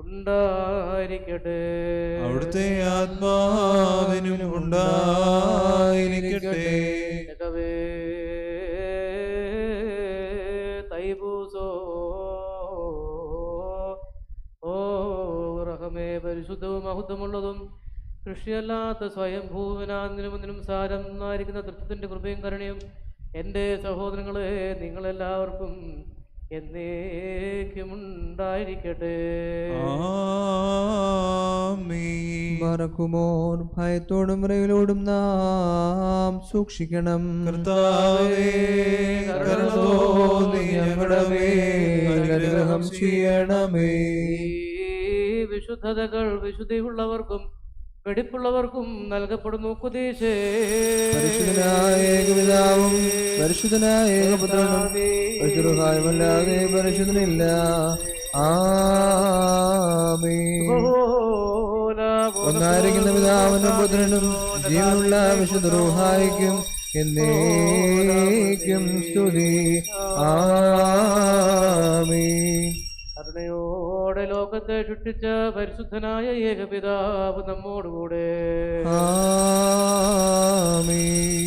ഉണ്ടായിരിക്കട്ടെ. അവിടുത്തെ ആത്മാവിനും ഉണ്ടായിരിക്കട്ടെ. പരിശുദ്ധവും മഹത്വമുള്ളതും കൃഷിയല്ലാത്ത സ്വയംഭൂവനാന്തിനും സാരം ആയിരിക്കുന്ന തൃത്വത്തിന്റെ കൃപയും കരുണയും എൻ്റെ സഹോദരങ്ങളെ നിങ്ങളെല്ലാവർക്കും എന്നേക്കും ഉണ്ടായിരിക്കട്ടെ. മറക്കുമോർ ഭയത്തോടും വിറയലോടും നാം സൂക്ഷിക്കണം. കർത്താവേ, കരുണ തോന്നി ഞങ്ങളുടെ മേൽ അനുഗ്രഹം ചെയ്യണമേ. വിശുദ്ധതകൾ വിശുദ്ധിയുള്ളവർക്കും വെടിപ്പുള്ളവർക്കും നൽകപ്പെടുന്നു. പരിശുദ്ധനായ ഏകപിതാവും പരിശുദ്ധനായ ഏകപുത്രനും പരിശുദ്ധമല്ലാതെ പരിശുദ്ധനില്ല. ആമേൻ. ഒന്നായിരിക്കുന്ന പിതാവിനും പുത്രനും ജീവനുള്ള വിശുദ്ധ റൂഹായിക്കും എന്നേക്കും സ്തുതി. ആമേൻ. കരുണയോടെ ലോകത്തെ സൃഷ്ടിച്ച പരിശുദ്ധനായ ഏകപിതാവ് നമ്മോടുകൂടെ.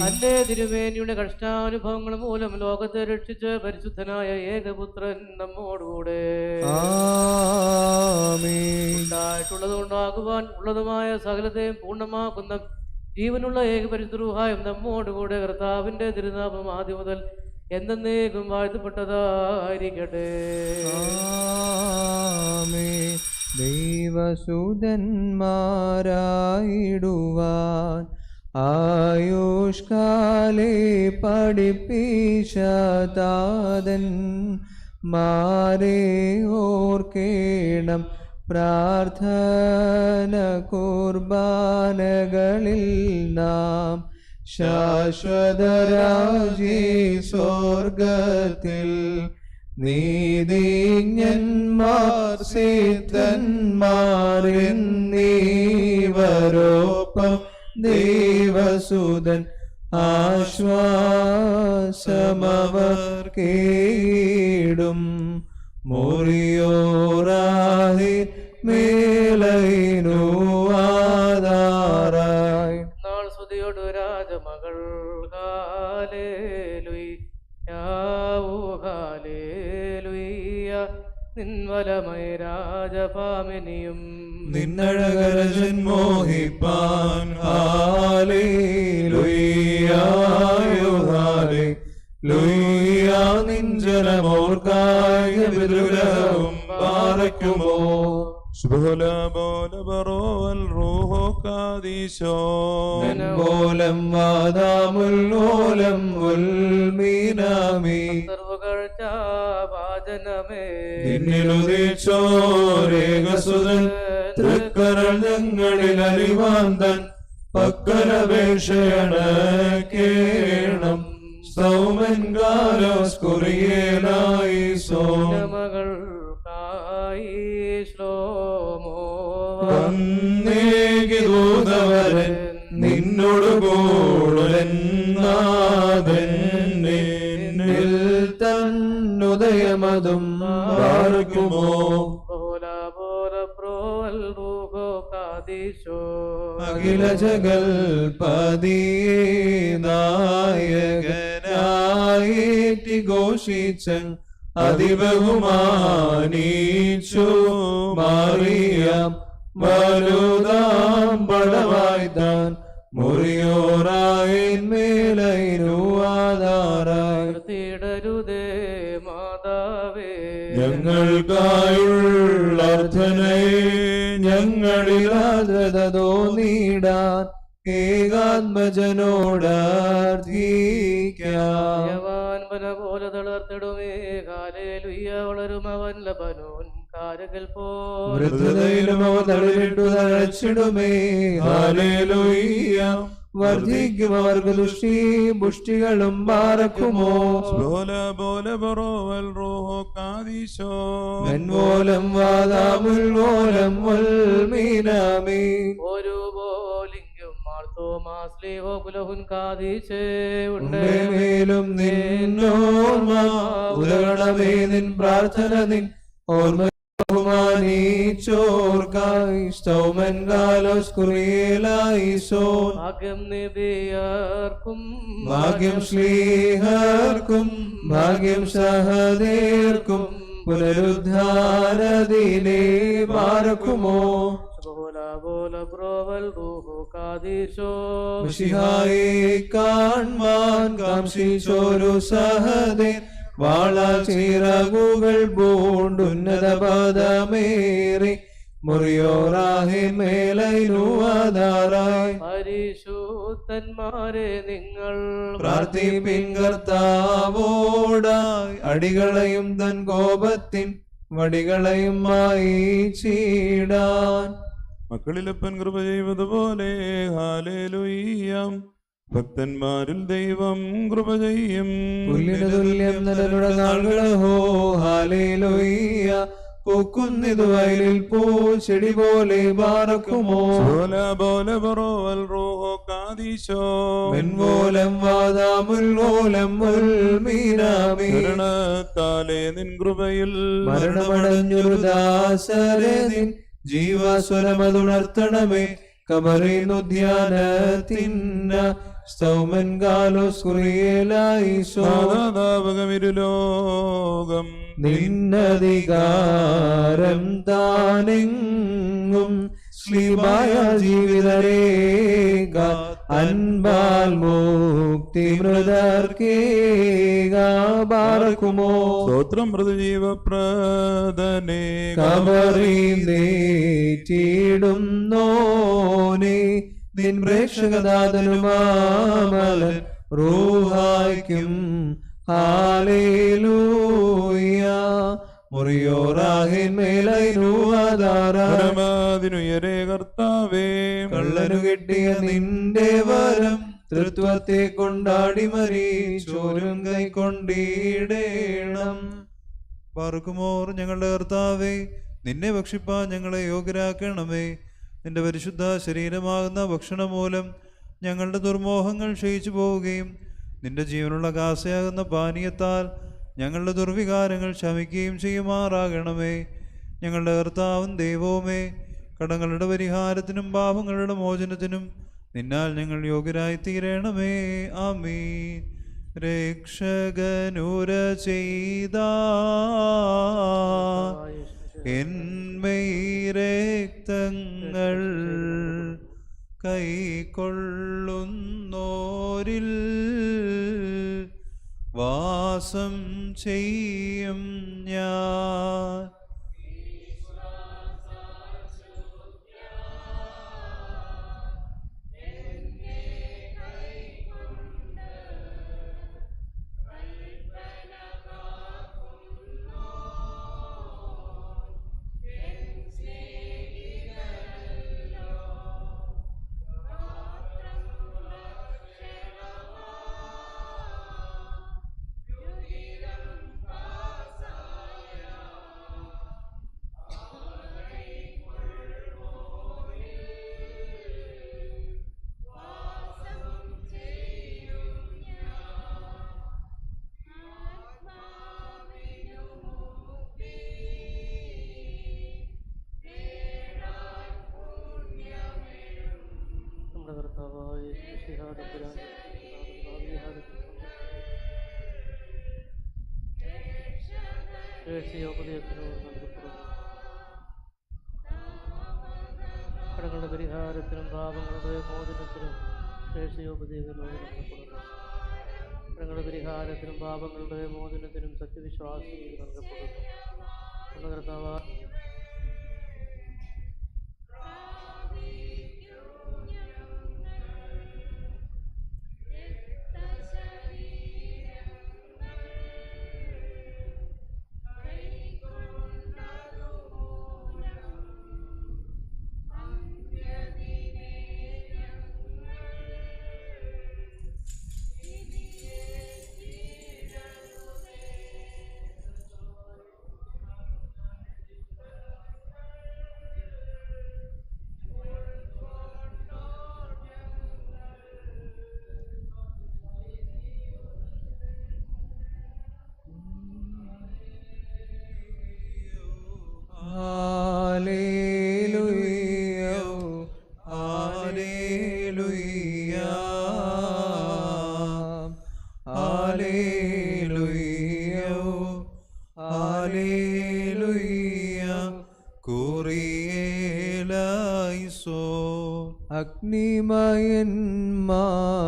അല്ലേ തിരുമേനിയുടെ കഷ്ടാനുഭവങ്ങൾ മൂലം ലോകത്തെ രക്ഷിച്ച പരിശുദ്ധനായ ഏകപുത്രൻ നമ്മോടുകൂടെ. ഉണ്ടായിട്ടുള്ളത് ഉണ്ടാകുവാൻ ഉള്ളതുമായ സകലത്തെയും പൂർണ്ണമാക്കുന്ന ജീവനുള്ള ഏകപരിശുദ്ധ റൂഹായും നമ്മോടുകൂടെ. കർത്താവിന്റെ തിരുനാമം ആദ്യം മുതൽ എന്നേക്കും വാഴ്ത്തപ്പെട്ടതായിരിക്കട്ടെ. ദൈവസൂതന്മാരായിടുവാൻ ആയുഷ്കാലേ പഠിപ്പിച്ച താതൻ മാരെ ഓർക്കേണം പ്രാർത്ഥന കുർബാനകളിൽ നാം ശാശ്വതരാജി സ്വർഗത്തിൽ നീതിജ്ഞന്മാർ സിദ്ധന്മാരെന്നീവരോപ്പം ദൈവസുതൻ ആശ്വാസമവർ കേടും മുറിയോറാഹി മേലൈനു ആധാരായി നാൾ സ്തുതിയോടു രാജമകൾ ഹാലേലുയ്യ നിൻവലമൈ രാജപാമിനിയും നിന്നഴകരജൻ മോഹിപ്പാൻ ഹാലേലുയ്യ നിഞ്ചനമോർക്കായ വിദ്രുലവും പാറയ്ക്കുമോ ോലം വാദാമുല്ലോലം ഉൽമീനാമി സർവകഴ്ച വാചനമേ നിന്നിലുദീച്ചോരേകസുതൻ തൃക്കരൾ ഞങ്ങളിൽ അറിവാന്തൻ പക്കരപേക്ഷയണ കേണം സൗമൻ കാലോസ് കുറിയേലായി സോ മകൾക്കായി ശ്ലോമോ ദൂതവരൻ നിന്നോട് കൂടുലന്നാഥൻ തന്നുദയമതും പാർക്കുമോ അഖില ജഗൽപതിയേ നായകനായി ഘോഷിച്ചൻ അതിബഹുമാനീച്ചു മാറിയാം വലുതാം പടവായി താൻ മുറിയോറായിൻ മേലൈനു ആധാരായി തീടരുതേ മാതാവേ ഞങ്ങൾക്കായുള്ള അർത്ഥനയെ ഞങ്ങളിൽ ആദ്രത തോന്നിടാൻ ഏകാത്മജനോടാർത്ഥിക്കാം യവാൻ വന പോലെ തളർത്തിടുമേ കാലേലുയ്യ വളരും അവൻ ലബനോൻ കാരകൽ വൃദ്ധതയിലും അവ തളിരിട്ടു തഴച്ചിടുമേ ഹാലേലൂയ്യ വർദ്ധിക്കും അവർക്ക് ദുഷ്ടി പുഷ്ടികളും പാറക്കുമോ മെൻവോലം വാദാമുൽവോലം വൽമീനാമി ഒരു പോലിംഗും മാർത്തോമാസ്ലിഹോ കുലഹുൻ കാതീശേ ഉണ്ടേ മേലും നിന്നോർമ്മ ഉദകണമേ നിൻ പ്രാർത്ഥന നിൻ ഓർമ്മ ബഹുമാനീച്ചോർക്കായി സ്തൗമൻ കാലോസ് കുറിയേലായി സോൻ ഭാഗ്യം നിബിയർക്കും ഭാഗ്യം ശ്ലീഹർക്കും ഭാഗ്യം സഹദേർക്കും പുനരുദ്ധാരദിനെ പാർക്കുമോ മിശിഹായെ കാൺമാൻ കാംക്ഷിച്ചോരു സഹദേർ വാളാൽ ചിറകുകൾ പൂണ്ടുന്നത പദമേറി മുറിയോറാഹിൻ മേലൈനു ആധാരായി പരിശുദ്ധന്മാരെ നിങ്ങൾ പ്രാർത്ഥിപ്പിൻ കർത്താവോടായി അടികളെയും തൻ കോപത്തിൻ വടികളെയും മായിച്ചിടാൻ മക്കളിലപ്പൻ കൃപ ചെയ്തതുപോലെ ഹാലേലുയ്യാം ഭക്തന്മാരിൽ ദൈവം കൃപ ചെയ്യും തുല്യം നരനുടെ നാളുകളഹോ ഹാലേലുയ്യ പൂക്കുന്നിതു വയലിൽ പൂ ചെടി പോലെ പാർക്കുമോ മെൻവോലം വാദാമുൽവോലം ഉൽമീനാമി മരണത്താലേ നിൻ കൃപയിൽ മരണമടഞ്ഞൊരു ദാസരെ നിൻ ജീവസ്വരമതുണർത്തണമേ കബറിനുദ്യാനത്തിന്ന സ്തൗമൻ കാലോസ് കുറിയേലായി സോദാപകമിരുലോകം നിന്നധികാരം താനെങ്ങും ശ്ലീബായ ജീവിതരേക അൻപാൽ മുക്തി മൃതർക്കേകുമോ സ്തോത്രം പ്രതിജീവപ്രദനേ കബറിന്തേറ്റിടുന്നോനെ നിൻ പ്രേക്ഷകദാതനുമാമലൻ റൂഹായ്ക്കും ഹാലേലൂയ മുറിയോറാഹിൻ മേലൈനു ആധാര പരമാതിനുയരേ കർത്താവേ, കള്ളനു കിട്ടിയ നിന്റെ വരം തൃത്വത്തെ കൊണ്ടാടി മരിച്ചോരും കൈക്കൊണ്ടിടേണം. പാർക്കുമോർ ഞങ്ങളുടെ കർത്താവേ, നിന്നെ ഭക്ഷിപ്പാൻ ഞങ്ങളെ യോഗ്യരാക്കണമേ. നിന്റെ പരിശുദ്ധ ശരീരമാകുന്ന ഭക്ഷണം മൂലം ഞങ്ങളുടെ ദുർമോഹങ്ങൾ ക്ഷയിച്ചു പോവുകയും നിന്റെ ജീവനുള്ള കാസയാകുന്ന പാനീയത്താൽ ഞങ്ങളുടെ ദുർവികാരങ്ങൾ ശമിക്കുകയും ചെയ്യുമാറാകണമേ. ഞങ്ങളുടെ കർത്താവും ദൈവവുമേ, കടങ്ങളുടെ പരിഹാരത്തിനും പാപങ്ങളുടെ മോചനത്തിനും നിന്നാൽ ഞങ്ങൾ യോഗ്യരായി തീരണമേ. ആമീൻ. രക്ഷകനുര ചെയ്ത രക്തങ്ങൾ കൈക്കൊള്ളുന്നോരിൽ വാസം ചെയ്യും ഞാൻ. കടങ്ങളുടെ പരിഹാരത്തിനും പാപങ്ങളുടെ മോചനത്തിനും കടങ്ങളുടെ പരിഹാരത്തിനും പാപങ്ങളുടെ മോചനത്തിനും സത്യവിശ്വാസികൾ നൽകപ്പെടുന്നു. കർത്താവ്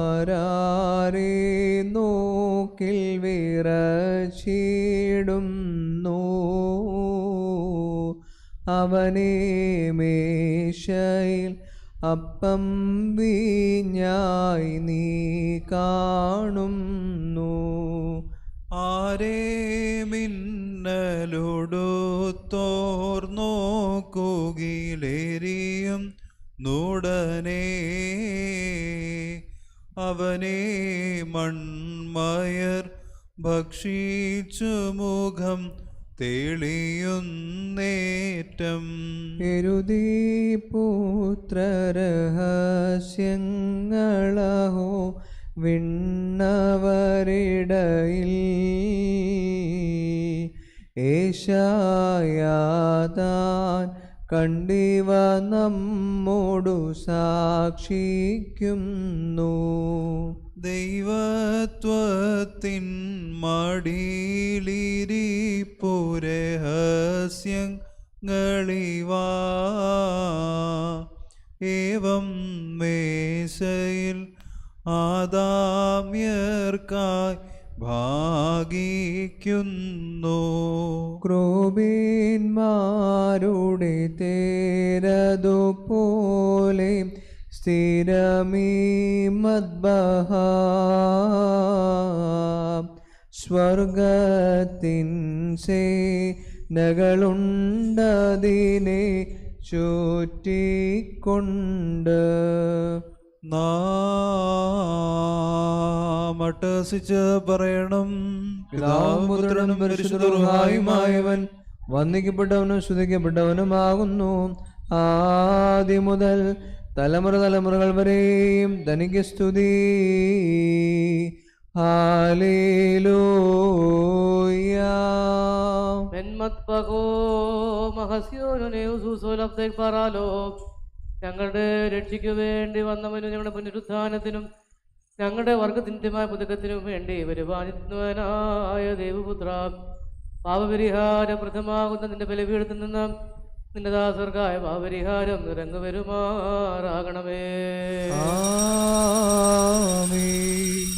അഗ്നിമയന്മാരാരെ നോക്കിൽ വിറച്ചിടുന്നു. അവനെ മേശയിൽ അപ്പം വീഞ്ഞായി നീ കാണുന്നു. ആരേ മിന്നലൊടുത്തോർന്നോക്കുകിലേരിയും നുടനെ അവനെ മൺമയർ ഭക്ഷിച്ചു മുഖം തെളിയുന്നേറ്റം. എരുതി പുത്രരഹസ്യങ്ങളഹോ വിണ്ണവരിടയിൽ ഏശായാതാൻ കണ്ടിവ നമ്മോടു സാക്ഷിക്കുന്നു. ദൈവത്വത്തിൻ മടിയിലിരിപ്പുരഹസ്യങ്ങളിവാ ഏവം മേശയിൽ ആദാമ്യർക്കായി ഭാഗിക്കുന്നു. ക്രോബീന്മാരുടെ തേരതുപോലെ സ്ഥിരമീ മദ്ബഹ സ്വർഗത്തിൻ സേനകളുണ്ടതിനെ ചുറ്റിക്കൊണ്ട്. മട്ടസിച്ച് പറയണം, പിതാവും പുത്രനും പരിശുദ്ധരുമായുമായവൻ വന്ദിക്കപ്പെട്ടവനും സ്തുതിക്കപ്പെട്ടവനുമാകുന്നു. ആദ്യം മുതൽ തലമുറ തലമുറകൾ വരെയും തനിക്ക് സ്തുതി. ഹല്ലേലൂയ. ഞങ്ങളുടെ രക്ഷയ്ക്കു വേണ്ടി വന്നവനും ഞങ്ങളുടെ പുനരുത്ഥാനത്തിനും ഞങ്ങളുടെ വർഗത്തിന്റെമായ പുതുക്കത്തിനും വേണ്ടി വരുവാനിരുന്നവനായ ദേവപുത്ര, പാപപരിഹാരം പ്രഥമാകുന്ന നിന്റെ ബലിപീഠത്തിൽ നിന്ന് നിന്റെ ദാസർക്കായ പാപപരിഹാരം നിറങ്ങു വരുമാറാകണമേ.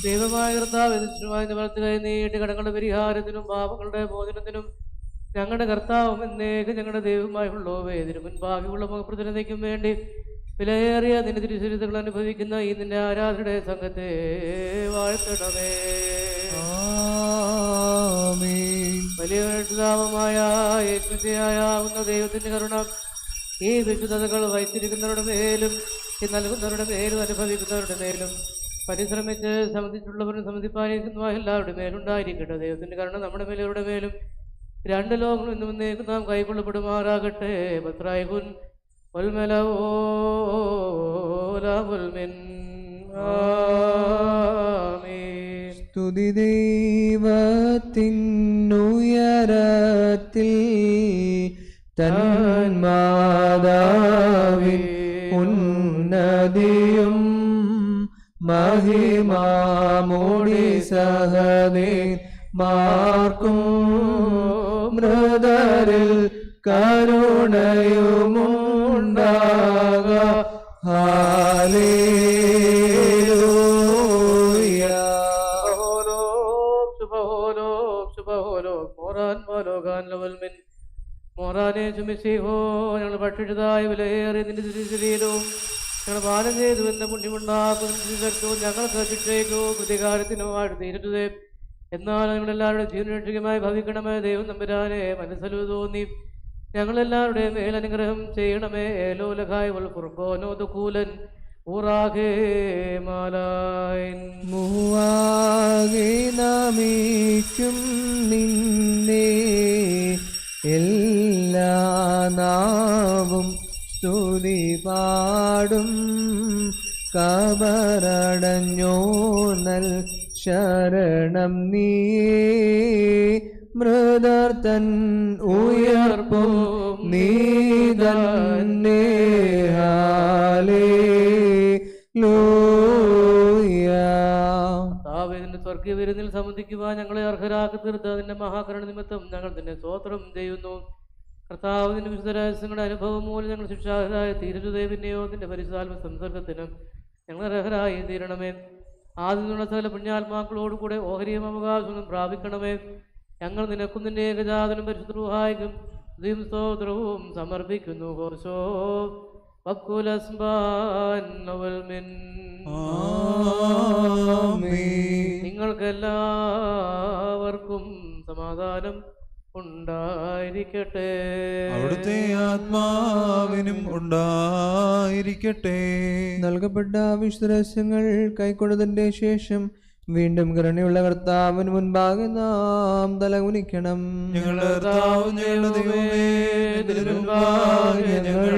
ദൈവമായ കർത്താവ് വലത്ത് കൈ നീട്ടി കടങ്ങളുടെ പരിഹാരത്തിനും പാപങ്ങളുടെ മോചനത്തിനും ഞങ്ങളുടെ കർത്താവും എന്നേക്കും ഞങ്ങളുടെ ദൈവമായുള്ളവേ ഇതിനു മുൻപാകെയുള്ള മുഖപ്രതിനിധിക്കും വേണ്ടി വിലയേറിയ നിന്റെ തിരുശരീരങ്ങൾ അനുഭവിക്കുന്ന ഈ നിന്റെ ആരാധനയുടെ സംഘത്തെ വാഴ്ത്തണമേ. വലിയ രക്ഷിതാവുമായ യേശുവിയായാവുന്ന ദൈവത്തിന്റെ കരുണ ഈ വിശുദ്ധതകൾ വഹിച്ചിരിക്കുന്നവരുടെ മേലും ഈ നൽകുന്നവരുടെ മേലും അനുഭവിക്കുന്നവരുടെ മേലും പരിശ്രമിച്ച് സമ്മതിച്ചുള്ളവരും സമ്മതിപ്പാനിരിക്കുന്ന എല്ലാവരുടെ മേലുണ്ടായിരിക്കട്ടെ. ദൈവത്തിന്റെ കരുണ നമ്മുടെ മേലവരുടെ മേലും രണ്ട് ലോകങ്ങളും ഇന്നും എന്നേക്കും നാം കൈക്കൊള്ളപ്പെടുമാറാകട്ടെ. ബത്രായികുൻ സ്തുതി ദൈവത്തിനുയരത്തിൽ തന്മാതാവിൻ ഉന്നതിയും മഹിമാമോടി സഹദേ മാർക്കും മൃതരിൽ കരുണയുമുണ്ടാക. ഹല്ലേലൂയ. മോറാനെ ചുമിശിഹോ, ഞങ്ങൾ ഭക്ഷിച്ചതായ വിലയേറിയ നിന്റെ ശരീരവും ഞങ്ങൾ പാനം ചെയ്തു എന്ന പുണ്യമുണ്ടാക്കും ഞങ്ങൾക്ക് ശിക്ഷയ്ക്കോ പ്രതികാരത്തിനോ ആയിട്ട് തീരരുതേ. എന്നാൽ ഞങ്ങളെല്ലാവരുടെ ജീവനരക്ഷകമായി ഭവിക്കണമേ. ദൈവം തമ്പുരാനെ മനസ്സിൽ തോന്നി ഞങ്ങളെല്ലാവരുടെ മേലനുഗ്രഹം ചെയ്യണമേ. ഏലോലഖായ് വൽ ഫുർഖോനോ ദുഖൂലൻ ഊറാഖേ മാലായിൻ. മൂവാകെ നമിക്കും നിന്നെ എല്ലാ നാവും സ്തുതി പാടും. കബറടഞ്ഞോ നൽ ശരണം നീയേ, മൃതർ തൻ ഉയർപ്പും നീ തന്നെ. ഹല്ലേലൂയ. താവേദിന്റെ സ്വർഗീയ വിരുന്നിൽ സംബന്ധിക്കുവാൻ ഞങ്ങളെ അർഹരാക്കി തീർത്ത അതിന്റെ മഹാകരുണ നിമിത്തം ഞങ്ങൾ തന്നെ സ്തോത്രം ചെയ്യുന്നു. കർത്താവ് നിന്റെ വിശുദ്ധ രഹസ്യങ്ങളുടെ അനുഭവം മൂലം ഞങ്ങൾ ശിക്ഷാർഹരായി തീരരുതേ. പിന്നെയോ നിന്റെ പരിശുദ്ധാത്മ സംസർഗത്തിന് ഞങ്ങൾ അർഹരായി തീരണമേ. ആദ്യം നിന്നുള്ള സകല പുണ്യാത്മാക്കളോടുകൂടെ ഓഹരിയും അവകാശവും പ്രാപിക്കണമേ. ഞങ്ങൾ നിനക്കും നിന്റെ ഏകജാതനും പരിശുദ്ധ റൂഹായിക്കും സ്തുതിയും സ്തോത്രവും സമർപ്പിക്കുന്നു. ഹോശോ നിങ്ങൾക്കെല്ലാവർക്കും സമാധാനം ഉണ്ടായിരിക്കട്ടെ. അവിടുത്തെ ആത്മാവിനും ഉണ്ടായിരിക്കട്ടെ. നൽകപ്പെട്ട വിശുദ്ധരഹസ്യങ്ങൾ കൈക്കൊണ്ടതിന്റെ ശേഷം വീണ്ടും കരുണയുള്ള കർത്താവിന് മുൻപാകെ നാം തലകുനിക്കണം. ഞങ്ങളുടെ കർത്താവ് ഞങ്ങളുടെ ദൈവമേ, നിന്റെ മുൻപാകെ ഞങ്ങൾ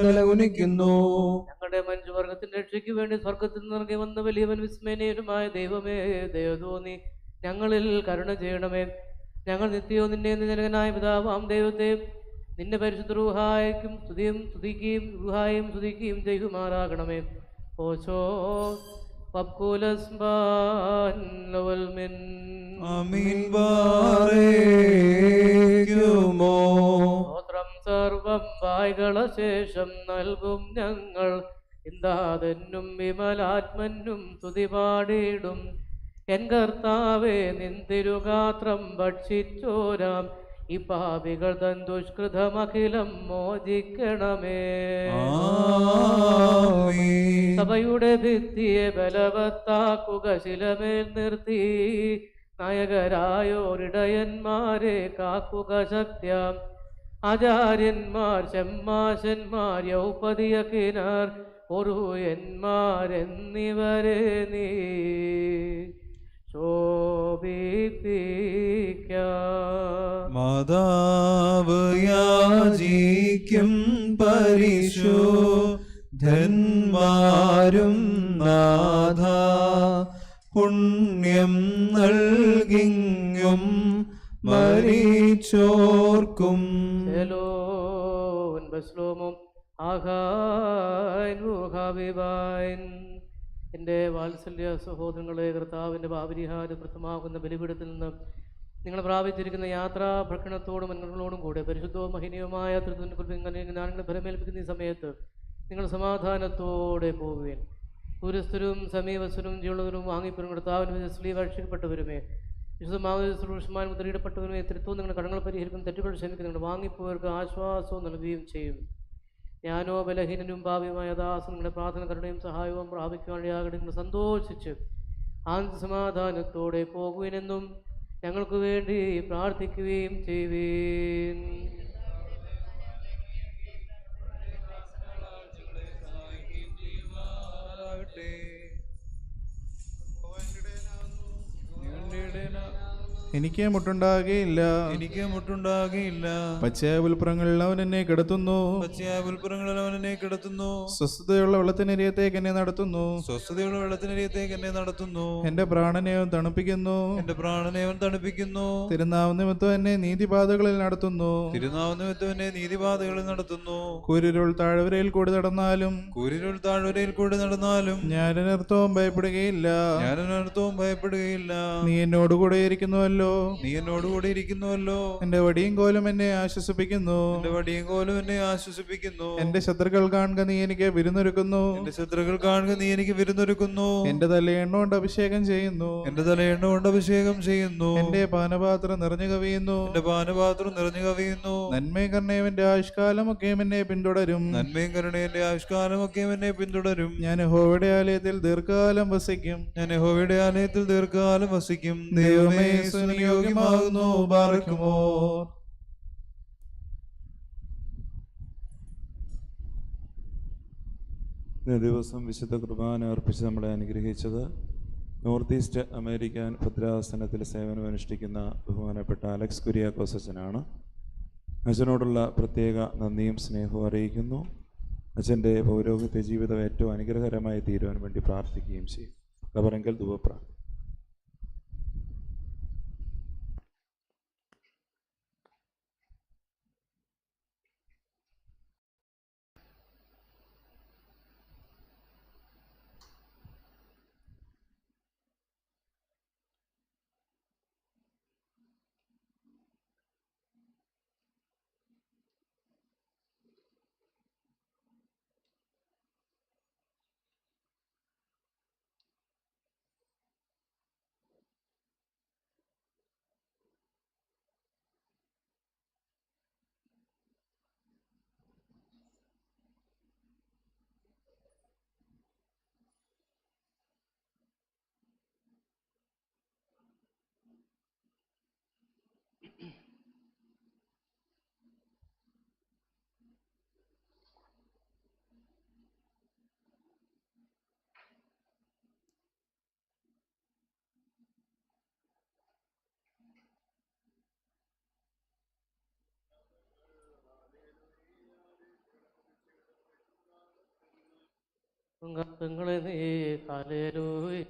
തലകുനിക്കുന്നു. ഞങ്ങളുടെ മനുഷ്യവർഗത്തിന്റെ രക്ഷയ്ക്ക് വേണ്ടി സ്വർഗത്തിൽ നിറങ്ങി വന്ന വലിയവൻ വിസ്മയനീയനുമായ ദൈവമേ, ദയ തോന്നി ഞങ്ങളിൽ കരുണ ചെയ്യണമേ. ഞങ്ങൾ നിത്യവും നിന്റെ ജനകനായ പിതാവാം ദൈവത്തെ നിന്റെ പരിശുദ്ധ റൂഹായിക്കും സ്തുതിക്കുകയും റൂഹായും സ്തുതിക്കുകയും ചെയ്യുമാറാകണമേ. ഓശോ സ്തോത്രം സർവം വായ്കള ശേഷം നൽകും ഞങ്ങൾ. ഇന്താതനും വിമലാത്മനും സ്തുതി പാടിയിടും. എൻ കർത്താവേ, നിന്തിരുഗാത്രം ഭക്ഷിച്ചോരാം ഈ പാപികൾ തൻ ദുഷ്കൃതമഖിലം മോചിക്കണമേ. സഭയുടെ ഭിത്തിയെ ബലവത്താക്കുക, ശിലമേൽ നിർത്തി നായകരായോരിടയന്മാരെ കാക്കുക സത്യം. ആചാര്യന്മാർ ഷമ്മാശന്മാർ യൗപതിയക്കിനാർ ഒറുയന്മാരെന്നിവരെ നീ ശോഭിപ്പിക്ക. മാതാവ് യാചിക്കും പരിശുദ്ധന്മാരും നാഥ പുണ്യം നൽകിങ്ങും മരിച്ചോർക്കും. സെലോൻ ബസ്ലോമും ആഹാൻ റുഹാബിബാൻ. എൻ്റെ വാത്സല്യ സഹോദരങ്ങളെ, കർത്താവിൻ്റെ പാപരിഹാരപ്രദമാകുന്ന ബലിപീഠത്തിൽ നിന്ന് നിങ്ങൾ പ്രാപിച്ചിരിക്കുന്ന യാത്രാ ഭക്ഷണത്തോടും മനുഷ്യങ്ങളോടും കൂടെ പരിശുദ്ധവും മഹനീയവുമായ ജ്ഞാനങ്ങളെ ഫലമേൽപ്പിക്കുന്ന ഈ സമയത്ത് നിങ്ങൾ സമാധാനത്തോടെ പോകുകയും ദൂരസ്ഥരും സമീപസ്ഥരും ജീവനും വാങ്ങിപ്പരും കർത്താവിന് സ്ലീവ് രക്ഷിക്കപ്പെട്ടവരുമേ വിശുദ്ധമാവുമാൻ മുദ്രയിടപ്പെട്ടവരുമേ തിരുത്തവും നിങ്ങളുടെ കടങ്ങൾ പരിഹരിക്കും, തെറ്റുകൾ ക്ഷമിക്കും, നിങ്ങൾ വാങ്ങിപ്പോയവർക്ക് ആശ്വാസവും നൽകുകയും ചെയ്യും. ഞാനോ ബലഹീനനും ഭാവിയുമായ ദാസം നിങ്ങളുടെ പ്രാർത്ഥന കരുണയും സഹായവും പ്രാപിക്കുവാനിടയാകട്ടെ. നിങ്ങൾ സന്തോഷിച്ച് ആനന്ദ സമാധാനത്തോടെ പോകുവിനെന്നും ഞങ്ങൾക്ക് വേണ്ടി പ്രാർത്ഥിക്കുകയും ചെയ്യുവീൻ. എനിക്ക് മുട്ടുണ്ടാകുകയില്ല, എനിക്ക് മുട്ടുണ്ടാകുകയില്ല. പച്ചയായ പുൽപ്പുറങ്ങളിൽ അവൻ എന്നെ കിടത്തുന്നു, പച്ചയായ പുൽപ്പുറങ്ങളിൽ അവൻ എന്നെ കിടത്തുന്നു. സ്വസ്ഥതയുള്ള വെള്ളത്തിനരിയത്തേക്ക് എന്നെ നടത്തുന്നു, സ്വസ്ഥതയുള്ള വെള്ളത്തിനരിയത്തേക്ക് എന്നെ നടത്തുന്നു. എന്റെ പ്രാണനെ അവൻ തണുപ്പിക്കുന്നു, എന്റെ പ്രാണനെ അവൻ തണുപ്പിക്കുന്നു. തിരുനാമം നിമിത്തം എന്നെ നീതിപാതകളിൽ നടത്തുന്നു, തിരുനാമം നിമിത്തം എന്നെ നീതിപാതകളിൽ നടത്തുന്നു. കൂരിരുൾ താഴ്വരയിൽ കൂടി നടന്നാലും, കൂരിരുൾ താഴ്വരയിൽ കൂടി നടന്നാലും ഞാനനർത്ഥവും ഭയപ്പെടുകയില്ല. ഞാനനർത്ഥവും ഭയപ്പെടുകയില്ല. നീ എന്നോടുകൂടെ ഇരിക്കുന്നുവല്ലോ, നീ എന്നോടുകൂടി ഇരിക്കുന്നുവല്ലോ. എന്റെ വടിയും കോലും എന്നെ ആശ്വസിപ്പിക്കുന്നു, എന്റെ വടിയും കോലും എന്നെ ആശ്വസിപ്പിക്കുന്നു. എന്റെ ശത്രുക്കൾ കാണുക നീ എനിക്ക് വിരുന്നൊരുക്കുന്നു, എന്റെ ശത്രുക്കൾ കാണുക നീ എനിക്ക് വിരുന്നൊരുക്കുന്നു. എന്റെ തല എണ്ണ കൊണ്ട് അഭിഷേകം ചെയ്യുന്നു, എന്റെ തല എണ്ണ കൊണ്ട് അഭിഷേകം ചെയ്യുന്നു. എന്റെ പാനപാത്രം നിറഞ്ഞു കവിയുന്നു, എന്റെ പാനപാത്രം നിറഞ്ഞു കവിയുന്നു. നന്മയും കരുണയും എന്റെ ആയുഷ്കാലമൊക്കെയും എന്നെ പിന്തുടരും, നന്മയും കരുണയും എന്റെ ആയുഷ്കാലമൊക്കെയും എന്നെ പിന്തുടരും. ഞാൻ യഹോവയുടെ ആലയത്തിൽ ദീർഘകാലം വസിക്കും, ഞാൻ യഹോവയുടെ ആലയത്തിൽ ദീർഘകാലം വസിക്കും. ദൈവമേ യോഗ്യമാകുന്നു. ബാറക്കുമോ. ഇന്നേ ദിവസം വിശുദ്ധ കുർബാന അർപ്പിച്ച് നമ്മളെ അനുഗ്രഹിച്ചത് നോർത്ത് ഈസ്റ്റ് അമേരിക്കൻ ഭദ്രാസനത്തിൽ സേവനമനുഷ്ഠിക്കുന്ന ബഹുമാനപ്പെട്ട അലക്സ് കുര്യാക്കോസ് അച്ഛനാണ്. അച്ഛനോടുള്ള പ്രത്യേക നന്ദിയും സ്നേഹവും അറിയിക്കുന്നു. അച്ഛൻ്റെ പൗരോഹിത്യ ജീവിതം ഏറ്റവും അനുഗ്രഹകരമായി തീരുവാൻ വേണ്ടി പ്രാർത്ഥിക്കുകയും ചെയ്യും. കബറങ്കൽ ധൂപപ്രാർത്ഥന. പെങ്ങളെ നീ കാലേലൂയി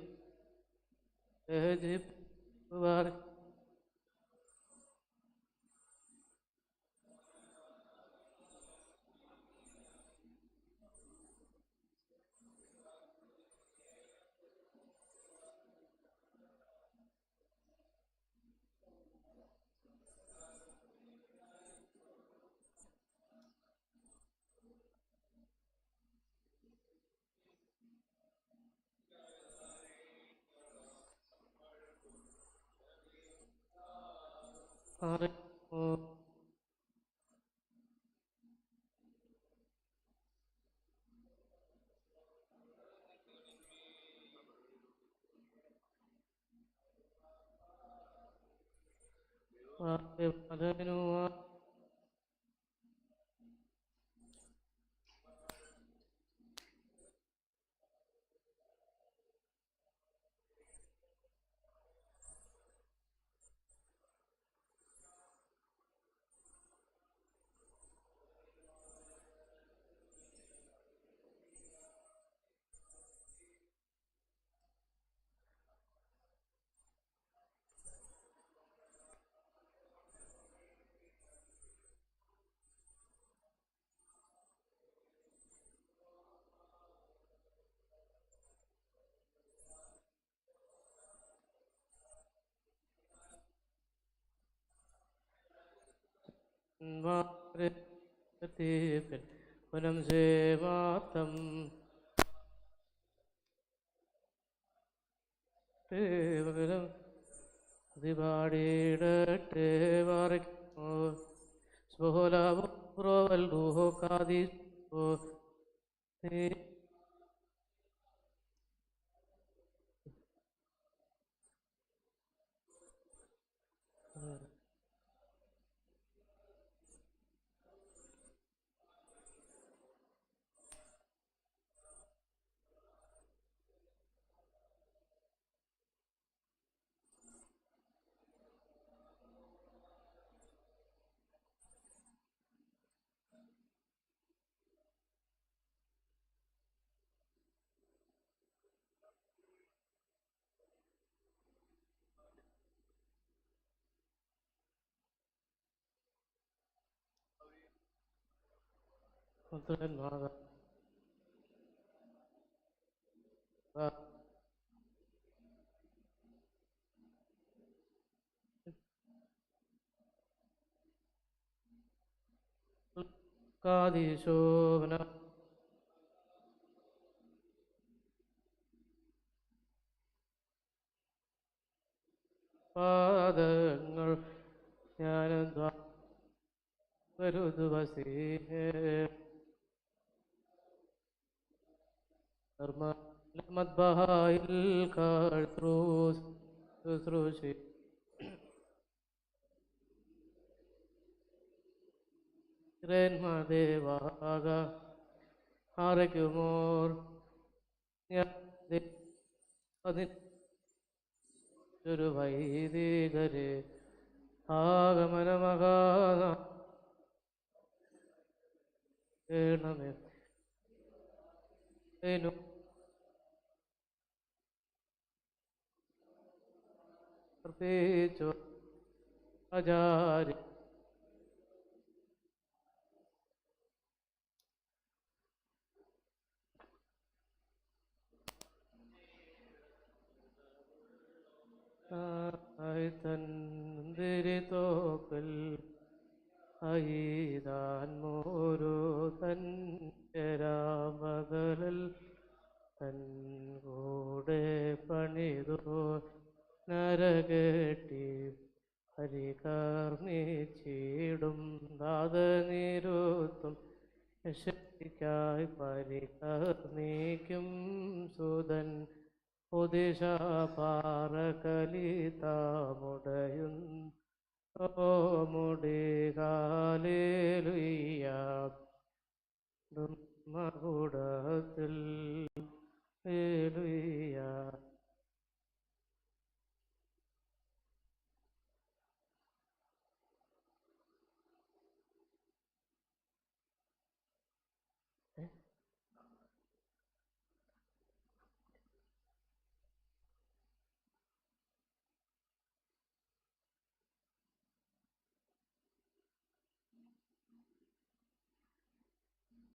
പുനം സേവാത്തം പാടിയിടട്ടെ വാറിക്കോ സ്പോലാവൽ ദൂഹോ കാതി കാതിശോഭന പാദങ്ങൾ ഞാനെന്താ ഒരു ദിവസേ മദ്ബഹായിൽ ശുശ്രൂഷി ദേവാക ആരയ്ക്കുമോർ ഒരു വൈദികരെ ആഗമനമകാണമേ അർപ്പിച്ചു ആചാര്യ തന്തിരിത്തോക്കൽ അയിതാൻ മോരോ തരാമകലൽ തൻ കൂടെ പണിതോ നരകെട്ടി പരികർണിച്ചിടും നാദനിരുത്തും ശക്തിക്കായി പരികർണിക്കും സുതൻ ഉദിശ പാറകലിതാമുടയും മുടികാലേലുയ്യ ബ്രഹ്മകുടത്തിൽ േലുയ്യ